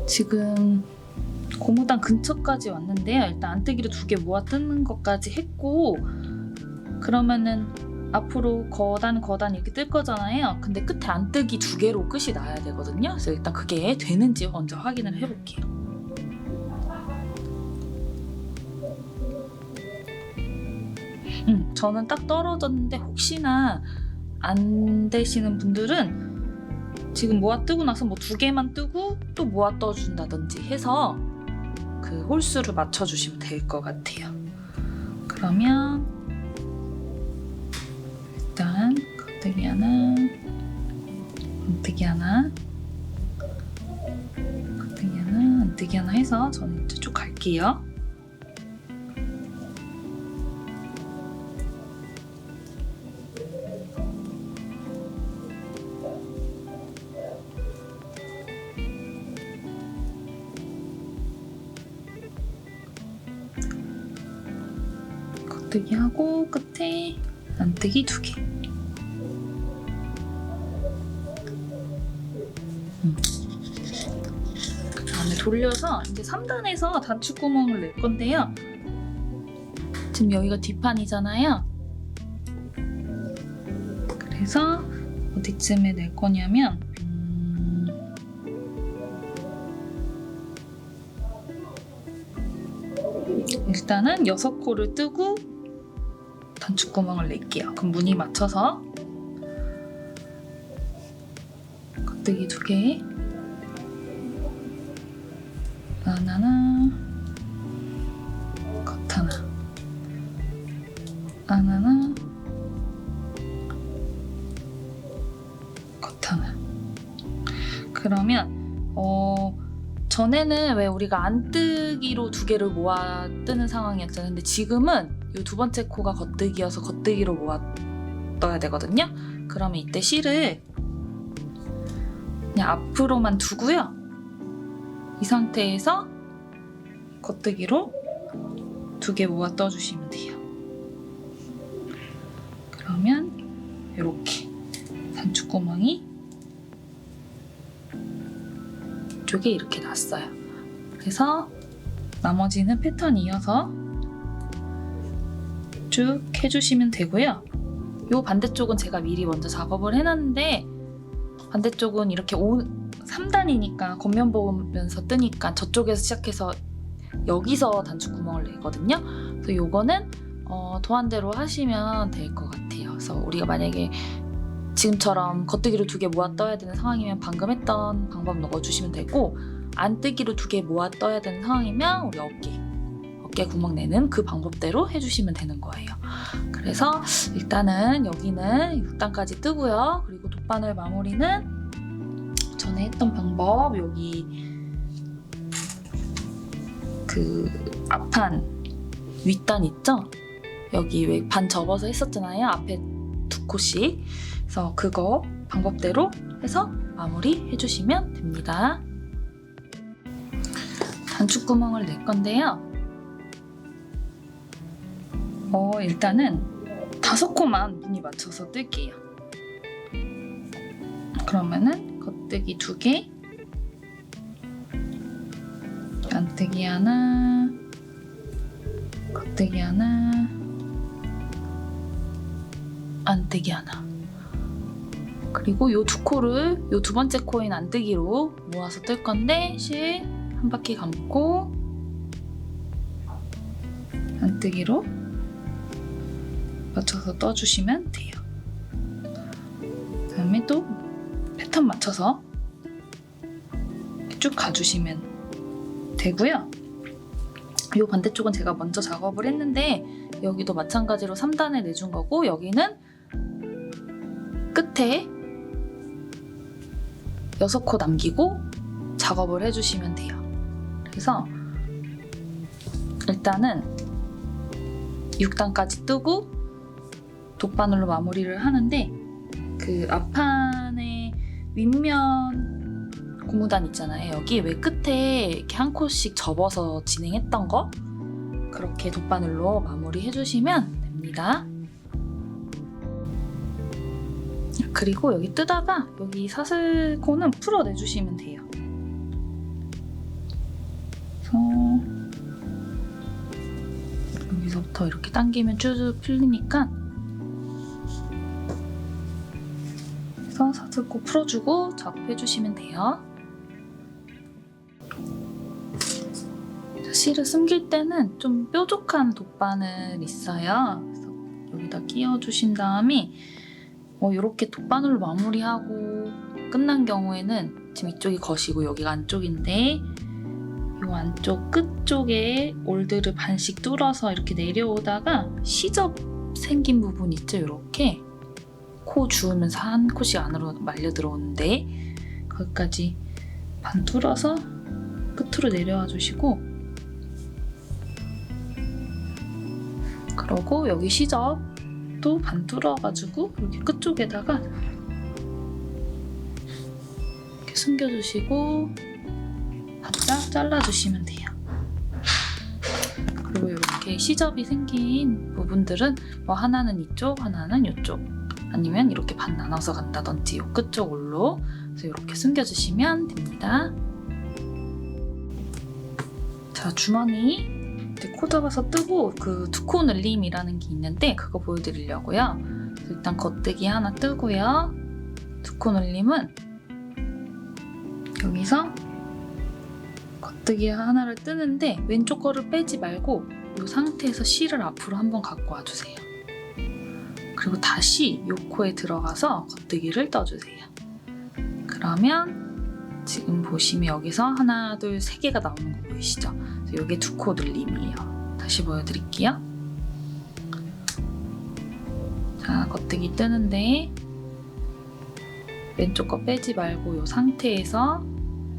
지금 고무단 근처까지 왔는데요. 일단 안뜨기를 두 개 모아 뜨는 것까지 했고 그러면은 앞으로 거단 이렇게 뜰 거잖아요. 근데 끝에 안뜨기 두 개로 끝이 나야 되거든요. 그래서 일단 그게 되는지 먼저 확인을 해볼게요. 저는 딱 떨어졌는데 혹시나 안 되시는 분들은 지금 모아 뜨고 나서 뭐 두 개만 뜨고 또 모아 떠준다든지 해서 그 홀수를 맞춰주시면 될 것 같아요. 그러면 일단 겉뜨기 하나, 안뜨기 하나, 겉뜨기 하나, 안뜨기 하나 해서 저는 이제 쭉 갈게요. 겉뜨기 하고 끝에 안뜨기 두 개. 그다음에 돌려서 이제 3단에서 단축구멍을 낼 건데요. 지금 여기가 뒷판이잖아요. 그래서 어디쯤에 낼 거냐면 일단은 6코를 뜨고 단축구멍을 낼게요. 그럼 무늬 맞춰서 겉뜨기 두 개, 안 하나, 겉 하나, 안 하나, 겉 하나. 그러면 전에는 왜 우리가 안뜨기로 두 개를 모아 뜨는 상황이었잖아요. 근데 지금은 이 두 번째 코가 겉뜨기여서 겉뜨기로 모아 떠야 되거든요. 그러면 이때 실을 그냥 앞으로만 두고요. 이 상태에서 겉뜨기로 두 개 모아 떠주시면 돼요. 그러면 이렇게 단축구멍이 이쪽에 이렇게 났어요. 그래서 나머지는 패턴 이어서 쭉 해주시면 되고요. 이 반대쪽은 제가 미리 먼저 작업을 해놨는데 반대쪽은 이렇게 3단이니까 겉면 보면서 뜨니까 저쪽에서 시작해서 여기서 단축구멍을 내거든요. 그래서 이거는 도안대로 하시면 될 것 같아요. 그래서 우리가 만약에 지금처럼 겉뜨기로 두 개 모아 떠야 되는 상황이면 방금 했던 방법 넣어주시면 되고 안뜨기로 두 개 모아 떠야 되는 상황이면 우리 어깨 구멍 내는 그 방법대로 해주시면 되는 거예요. 그래서 일단은 여기는 6단까지 뜨고요. 그리고 돗바늘 마무리는 전에 했던 방법 여기 그 앞판 윗단 있죠? 여기 왜 반 접어서 했었잖아요. 앞에 두 코씩. 그래서 그거 방법대로 해서 마무리 해주시면 됩니다. 단축구멍을 낼 건데요. 일단은 5코만 무늬 맞춰서 뜰게요. 그러면은 겉뜨기 2개, 안뜨기 하나, 겉뜨기 하나, 안뜨기 하나. 그리고 요 2코를 요 2번째 코인 안뜨기로 모아서 뜰 건데 실 한 바퀴 감고 안뜨기로 맞춰서 떠주시면 돼요. 그다음에 또 패턴 맞춰서 쭉 가주시면 되고요. 이 반대쪽은 제가 먼저 작업을 했는데 여기도 마찬가지로 3단을 내준 거고 여기는 끝에 6코 남기고 작업을 해주시면 돼요. 그래서 일단은 6단까지 뜨고 돗바늘로 마무리를 하는데 그 앞판에 윗면 고무단 있잖아요. 여기 왜 끝에 이렇게 한 코씩 접어서 진행했던 거 그렇게 돗바늘로 마무리 해주시면 됩니다. 그리고 여기 뜨다가 여기 사슬코는 풀어내주시면 돼요. 그래서 여기서부터 이렇게 당기면 쭈쭈 풀리니까 그래서 사슬코 풀어주고 작업해주시면 돼요. 실을 숨길 때는 좀 뾰족한 돗바늘 있어요. 그래서 여기다 끼워주신 다음에 이렇게 돗바늘로 마무리하고 끝난 경우에는 지금 이쪽이 겉이고 여기가 안쪽인데 이 안쪽 끝쪽에 올드를 반씩 뚫어서 이렇게 내려오다가 시접 생긴 부분 있죠? 이렇게 코 주우면서 한 코씩 안으로 말려 들어오는데 거기까지 반 뚫어서 끝으로 내려와 주시고 그러고 여기 시접도 반 뚫어가지고 이렇게 끝쪽에다가 이렇게 숨겨주시고 바짝 잘라주시면 돼요. 그리고 이렇게 시접이 생긴 부분들은 하나는 이쪽, 하나는 이쪽 아니면 이렇게 반 나눠서 간다든지 이 끝쪽으로 그래서 이렇게 숨겨주시면 됩니다. 자, 주머니 코 잡아서 뜨고 그 2코 늘림이라는 게 있는데 그거 보여드리려고요. 일단 겉뜨기 하나 뜨고요. 2코 늘림은 여기서 겉뜨기 하나를 뜨는데 왼쪽 거를 빼지 말고 이 상태에서 실을 앞으로 한번 갖고 와주세요. 그리고 다시 이 코에 들어가서 겉뜨기를 떠주세요. 그러면 지금 보시면 여기서 하나, 둘, 3개가 나오는 거 보이시죠? 이게 2코 늘림이에요. 다시 보여드릴게요. 자, 겉뜨기 뜨는데 왼쪽 거 빼지 말고 이 상태에서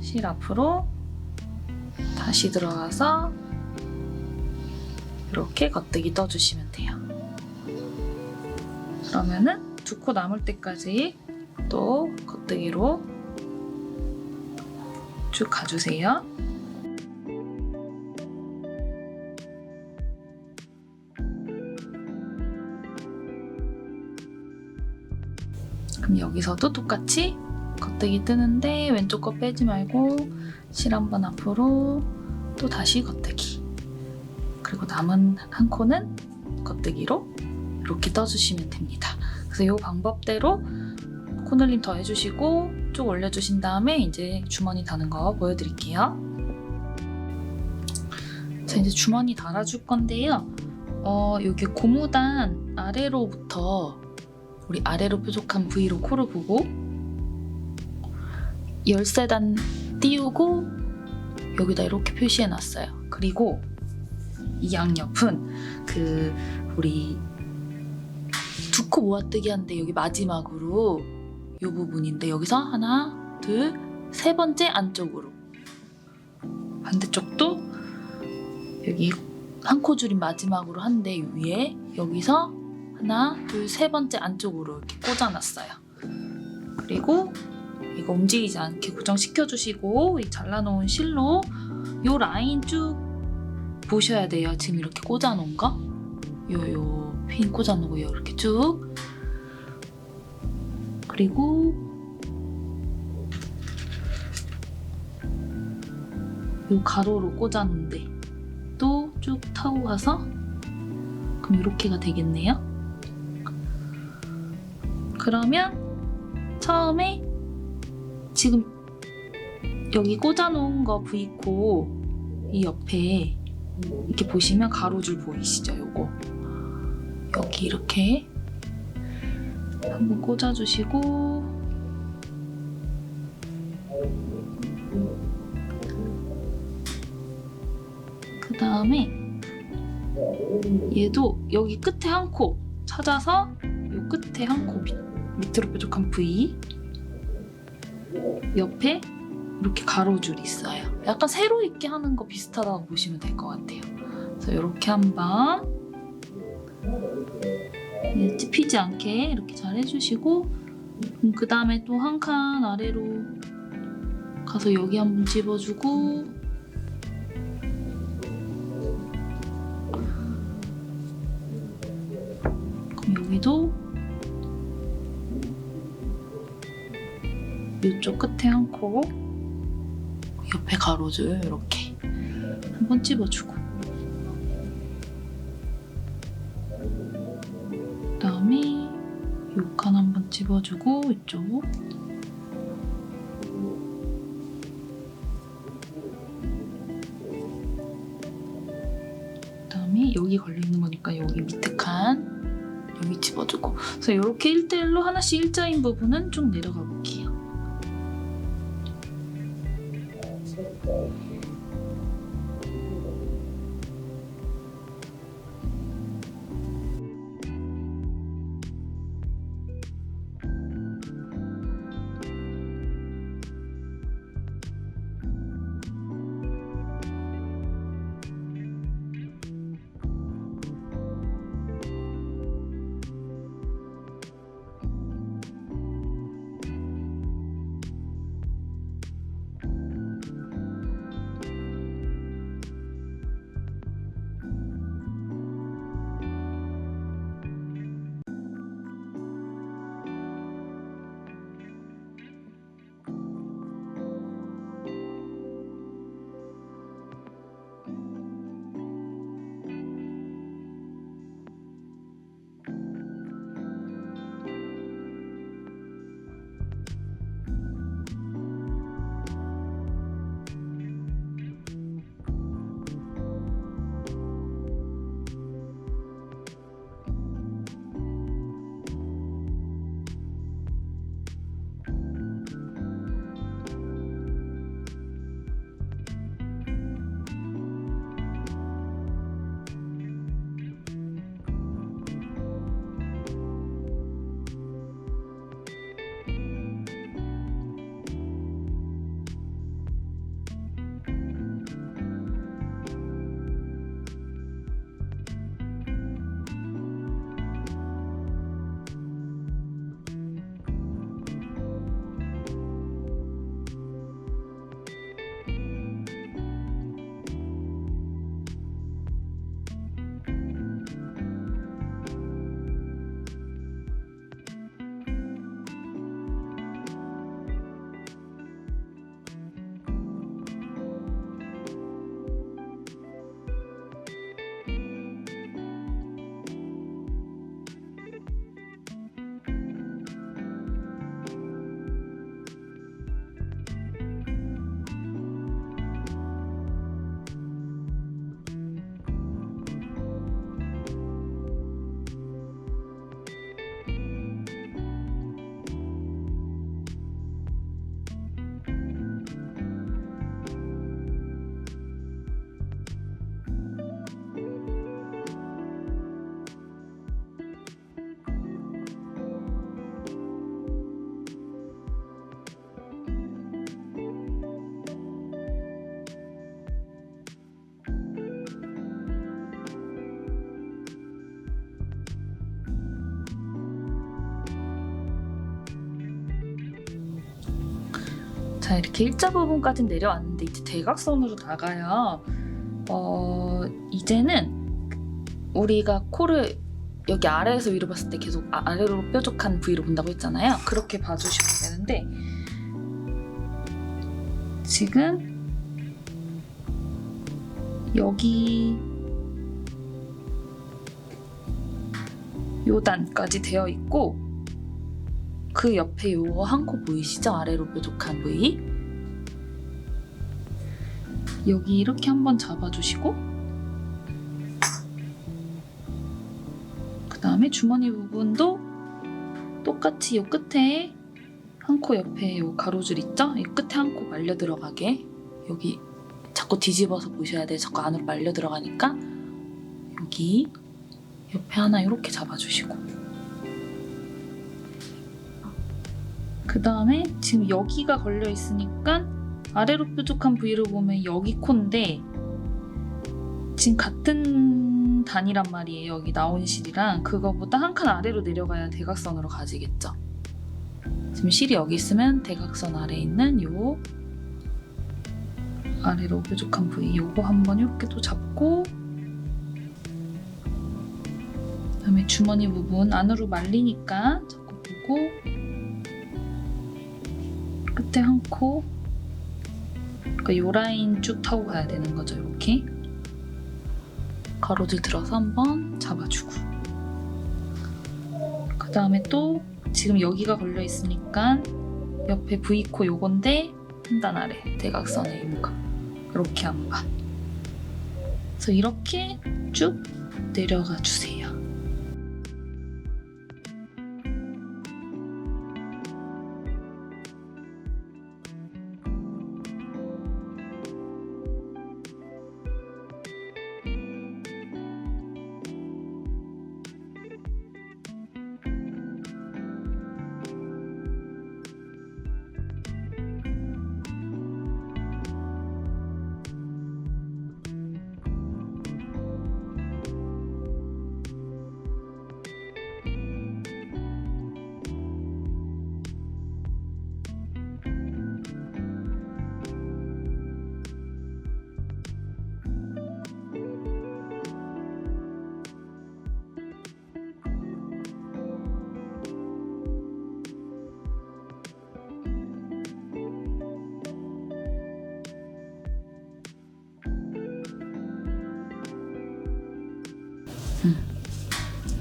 실 앞으로 다시 들어가서 이렇게 겉뜨기 떠주시면 돼요. 그러면은 2코 남을 때까지 또 겉뜨기로 쭉 가주세요. 그럼 여기서도 똑같이 겉뜨기 뜨는데 왼쪽 거 빼지 말고 실 한번 앞으로 또 다시 겉뜨기 그리고 남은 한 코는 겉뜨기로 이렇게 떠주시면 됩니다. 그래서 이 방법대로 코늘림 더 해주시고 쭉 올려주신 다음에 이제 주머니 다는 거 보여드릴게요. 자, 이제 주머니 달아줄 건데요. 여기 고무단 아래로부터 우리 아래로 뾰족한 V로 코를 보고 13단 띄우고 여기다 이렇게 표시해놨어요. 그리고 이 양옆은 그 우리 2코 모아뜨기 하는데 여기 마지막으로 이 부분인데 여기서 하나, 둘, 3번째 안쪽으로 반대쪽도 여기 한 코 줄인 마지막으로 한데 위에 여기서 하나, 둘, 3번째 안쪽으로 이렇게 꽂아놨어요. 그리고 이거 움직이지 않게 고정시켜 주시고 이 잘라놓은 실로 요 라인 쭉 보셔야 돼요. 지금 이렇게 꽂아놓은 거, 요 핀 꽂아놓은 거 이렇게 쭉. 그리고 요 가로로 꽂아놓은데 또 쭉 타고 가서 그럼 이렇게가 되겠네요. 그러면 처음에 지금 여기 꽂아놓은 거 V코 이 옆에 이렇게 보시면 가로줄 보이시죠? 요거 여기 이렇게 한번 꽂아주시고 그 다음에 얘도 여기 끝에 한 코 찾아서 요 끝에 한 코 밑으로 뾰족한 V 옆에 이렇게 가로줄이 있어요. 약간 세로 있게 하는 거 비슷하다고 보시면 될 것 같아요. 그래서 이렇게 한번 찝히지 않게 이렇게 잘 해주시고 그 다음에 또 한 칸 아래로 가서 여기 한번 집어주고 그럼 여기도 이쪽 끝에 한 코 옆에 가로줄 이렇게 한번 집어주고 그 다음에 이 칸 한번 집어주고 이쪽 그 다음에 여기 걸려있는 거니까 여기 밑에 칸 여기 집어주고 그래서 이렇게 1대1로 하나씩 일자인 부분은 쭉 내려가 볼게요. 자, 이렇게 일자 부분까지 내려왔는데 이제 대각선으로 나가요. 이제는 우리가 코를 여기 아래에서 위로 봤을 때 계속 아래로 뾰족한 부위로 본다고 했잖아요. 그렇게 봐주시면 되는데 지금 여기 요 단까지 되어 있고 그 옆에 요 한 코 보이시죠? 아래로 뾰족한 부위. 여기 이렇게 한번 잡아주시고 그 다음에 주머니 부분도 똑같이 요 끝에 한 코 옆에 요 가로줄 있죠? 이 끝에 한 코 말려 들어가게 여기 자꾸 뒤집어서 보셔야 돼요. 자꾸 안으로 말려 들어가니까 여기 옆에 하나 이렇게 잡아주시고 그 다음에 지금 여기가 걸려 있으니까 아래로 뾰족한 부위를 보면 여기 코인데 지금 같은 단이란 말이에요. 여기 나온 실이랑 그거보다 한 칸 아래로 내려가야 대각선으로 가지겠죠. 지금 실이 여기 있으면 대각선 아래에 있는 요 아래로 뾰족한 부위 요거 한번 이렇게 또 잡고 그다음에 주머니 부분 안으로 말리니까 자꾸 보고 끝에 한 코 그러니까 요 라인 쭉 타고 가야 되는 거죠. 이렇게 가로줄 들어서 한번 잡아주고 그 다음에 또 지금 여기가 걸려 있으니까 옆에 V코 요건데 한 단 아래 대각선의 임각 이렇게 한 번. 그래서 이렇게 쭉 내려가 주세요.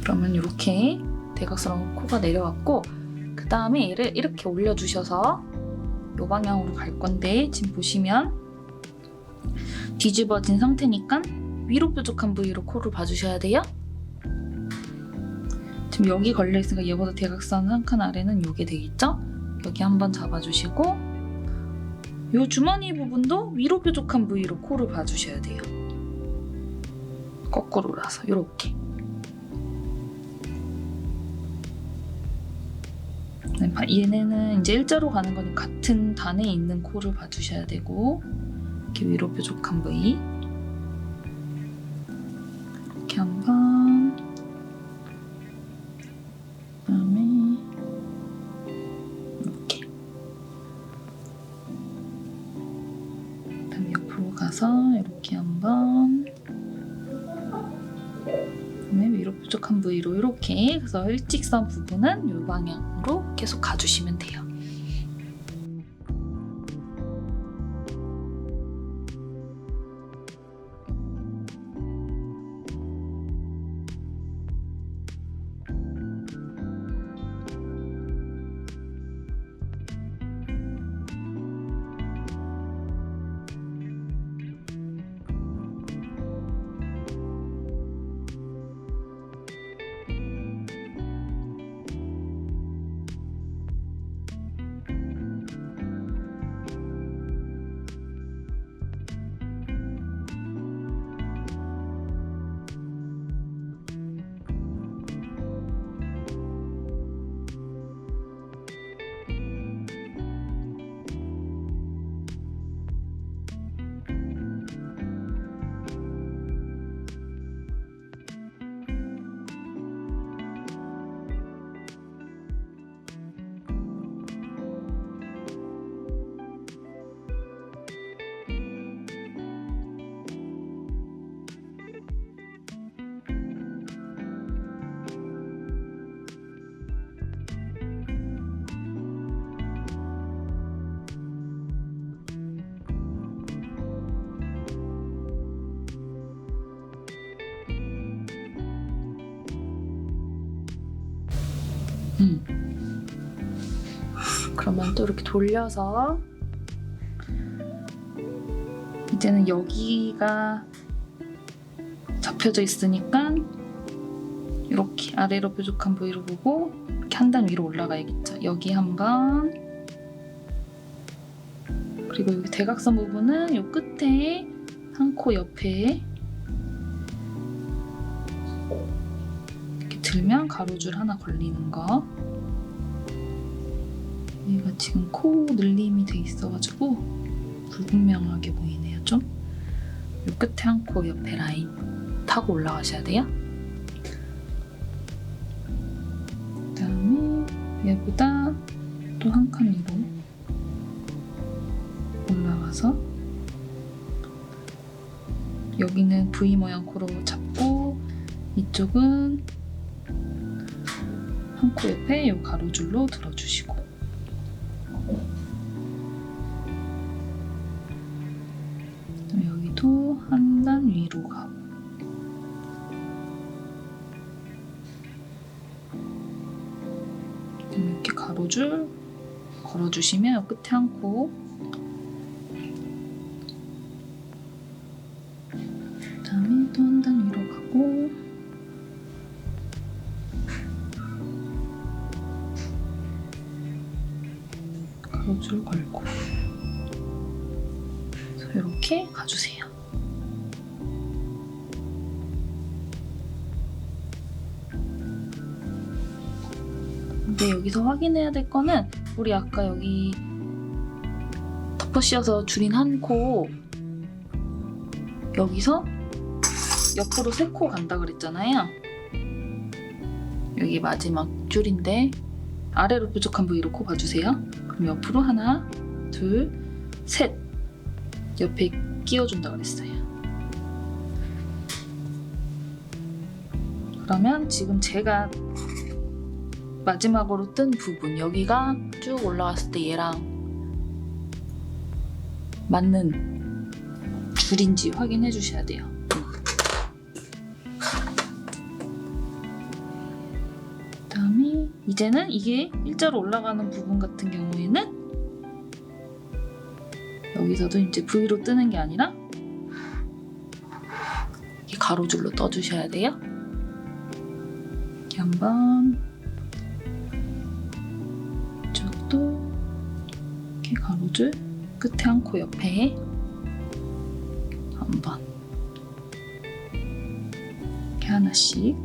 그러면 이렇게 대각선 코가 내려왔고 그 다음에 얘를 이렇게 올려주셔서 이 방향으로 갈 건데 지금 보시면 뒤집어진 상태니까 위로 뾰족한 부위로 코를 봐주셔야 돼요. 지금 여기 걸려있으니까 얘보다 대각선 한 칸 아래는 요게 되겠죠? 여기 한번 잡아주시고 요 주머니 부분도 위로 뾰족한 부위로 코를 봐주셔야 돼요. 거꾸로라서 이렇게. 얘네는 이제 일자로 가는 거니까 같은 단에 있는 코를 봐주셔야 되고 이렇게 위로 뾰족한 부위 이렇게 한번 그다음에 이렇게 그다음에 옆으로 가서 이렇게 한번 그다음에 위로 뾰족한 부위로 이렇게 그래서 일직선 부분은 이 방향으로 계속 가주시면 돼요. 그러면 또 이렇게 돌려서 이제는 여기가 접혀져 있으니까 이렇게 아래로 뾰족한 부위를 보고 이렇게 한 단 위로 올라가야겠죠. 여기 한 번, 그리고 여기 대각선 부분은 이 끝에 한 코 옆에 이렇게 들면 가로줄 하나 걸리는 거. 얘가 지금 코 늘림이 돼 있어가지고 불분명하게 보이네요. 좀 이 끝에 한 코 옆에 라인 타고 올라가셔야 돼요. 그다음에 얘보다 또 한 칸 위로 올라가서 여기는 V 모양 코로 잡고 이쪽은 한 코 옆에 이 가로줄로 들어주시고, 여기도 한 단 위로 가고, 이렇게 가로줄 걸어주시면 끝에 한 코, 그다음에 또 한 단 위로 가고, 가로줄 걸고, 그래서 이렇게 가주세요. 근데 여기서 확인해야 될 거는 우리 아까 여기 덮어 씌워서 줄인 한 코, 여기서 옆으로 3코 간다 그랬잖아요. 여기 마지막 줄인데 아래로 뾰족한 부위로 코 봐주세요. 그럼 옆으로 하나, 둘, 셋 옆에 끼워준다 그랬어요. 그러면 지금 제가 마지막으로 뜬 부분, 여기가 쭉 올라갔을 때 얘랑 맞는 줄인지 확인해 주셔야 돼요. 그다음에 이제는 이게 일자로 올라가는 부분 같은 경우에는 여기서도 이제 V로 뜨는 게 아니라 이렇게 가로줄로 떠주셔야 돼요. 이렇게 한번, 이쪽도 이렇게 가로줄 끝에 한 코 옆에 한번, 이렇게 하나씩.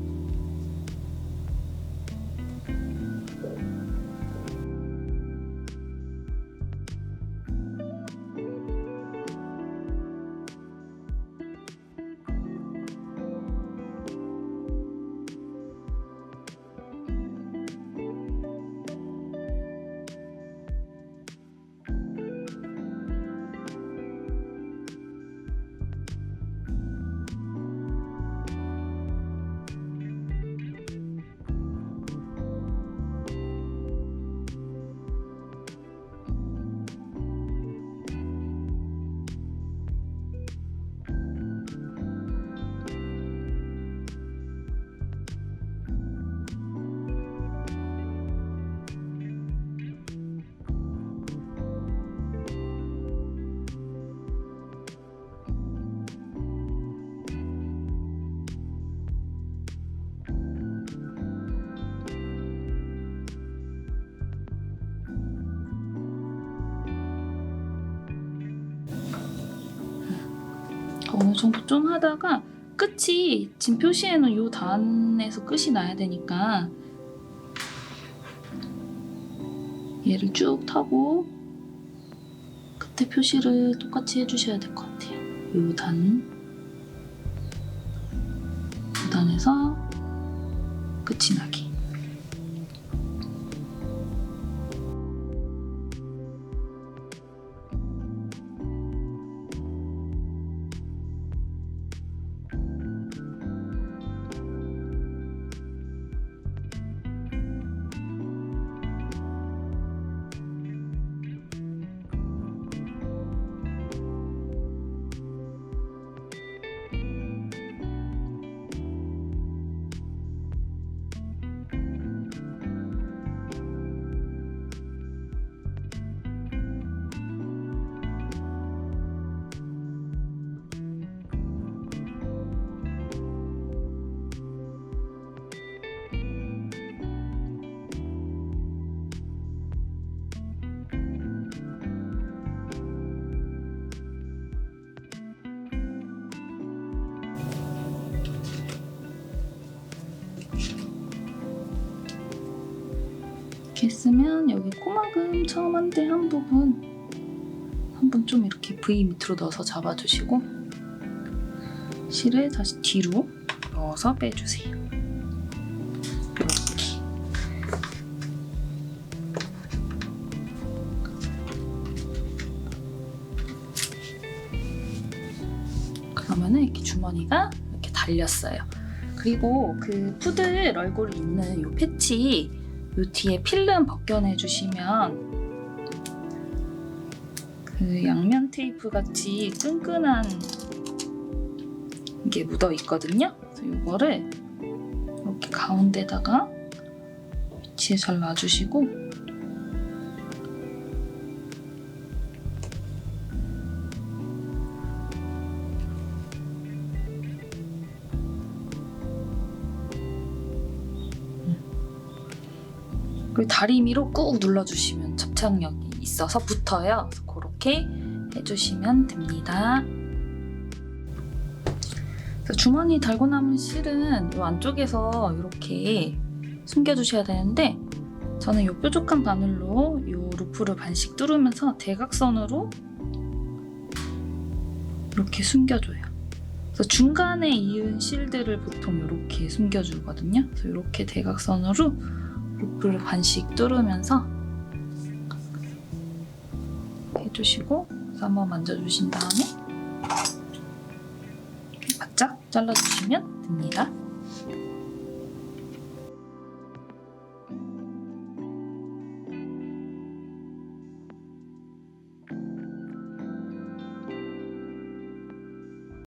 어느 정도 좀 하다가 끝이 지금 표시해놓은 요 단에서 끝이 나야 되니까 얘를 쭉 타고 끝에 표시를 똑같이 해주셔야 될 것 같아요. 요 단에서 끝이 나게. 이렇게 했으면 여기 코막음 처음 한 데 한 부분 좀 이렇게 V 밑으로 넣어서 잡아주시고 실을 다시 뒤로 넣어서 빼주세요. 이렇게. 그러면은 이렇게 주머니가 이렇게 달렸어요. 그리고 그 푸들 얼굴이 있는 요 패치 요 뒤에 필름 벗겨내 주시면 그 양면 테이프 같이 끈끈한 게 묻어 있거든요. 그래서 이거를 이렇게 가운데다가 위치에 잘 놔주시고 그리고 다리미로 꾹 눌러주시면 접착력이 있어서 붙어요. 그래서 그렇게 해주시면 됩니다. 그래서 주머니 달고 남은 실은 이 안쪽에서 이렇게 숨겨주셔야 되는데 저는 이 뾰족한 바늘로 이 루프를 반씩 뚫으면서 대각선으로 이렇게 숨겨줘요. 그래서 중간에 이은 실들을 보통 이렇게 숨겨주거든요. 그래서 이렇게 대각선으로 루프를 반씩 뚫으면서 해주시고 그래서 한번 만져주신 다음에 바짝 잘라주시면 됩니다.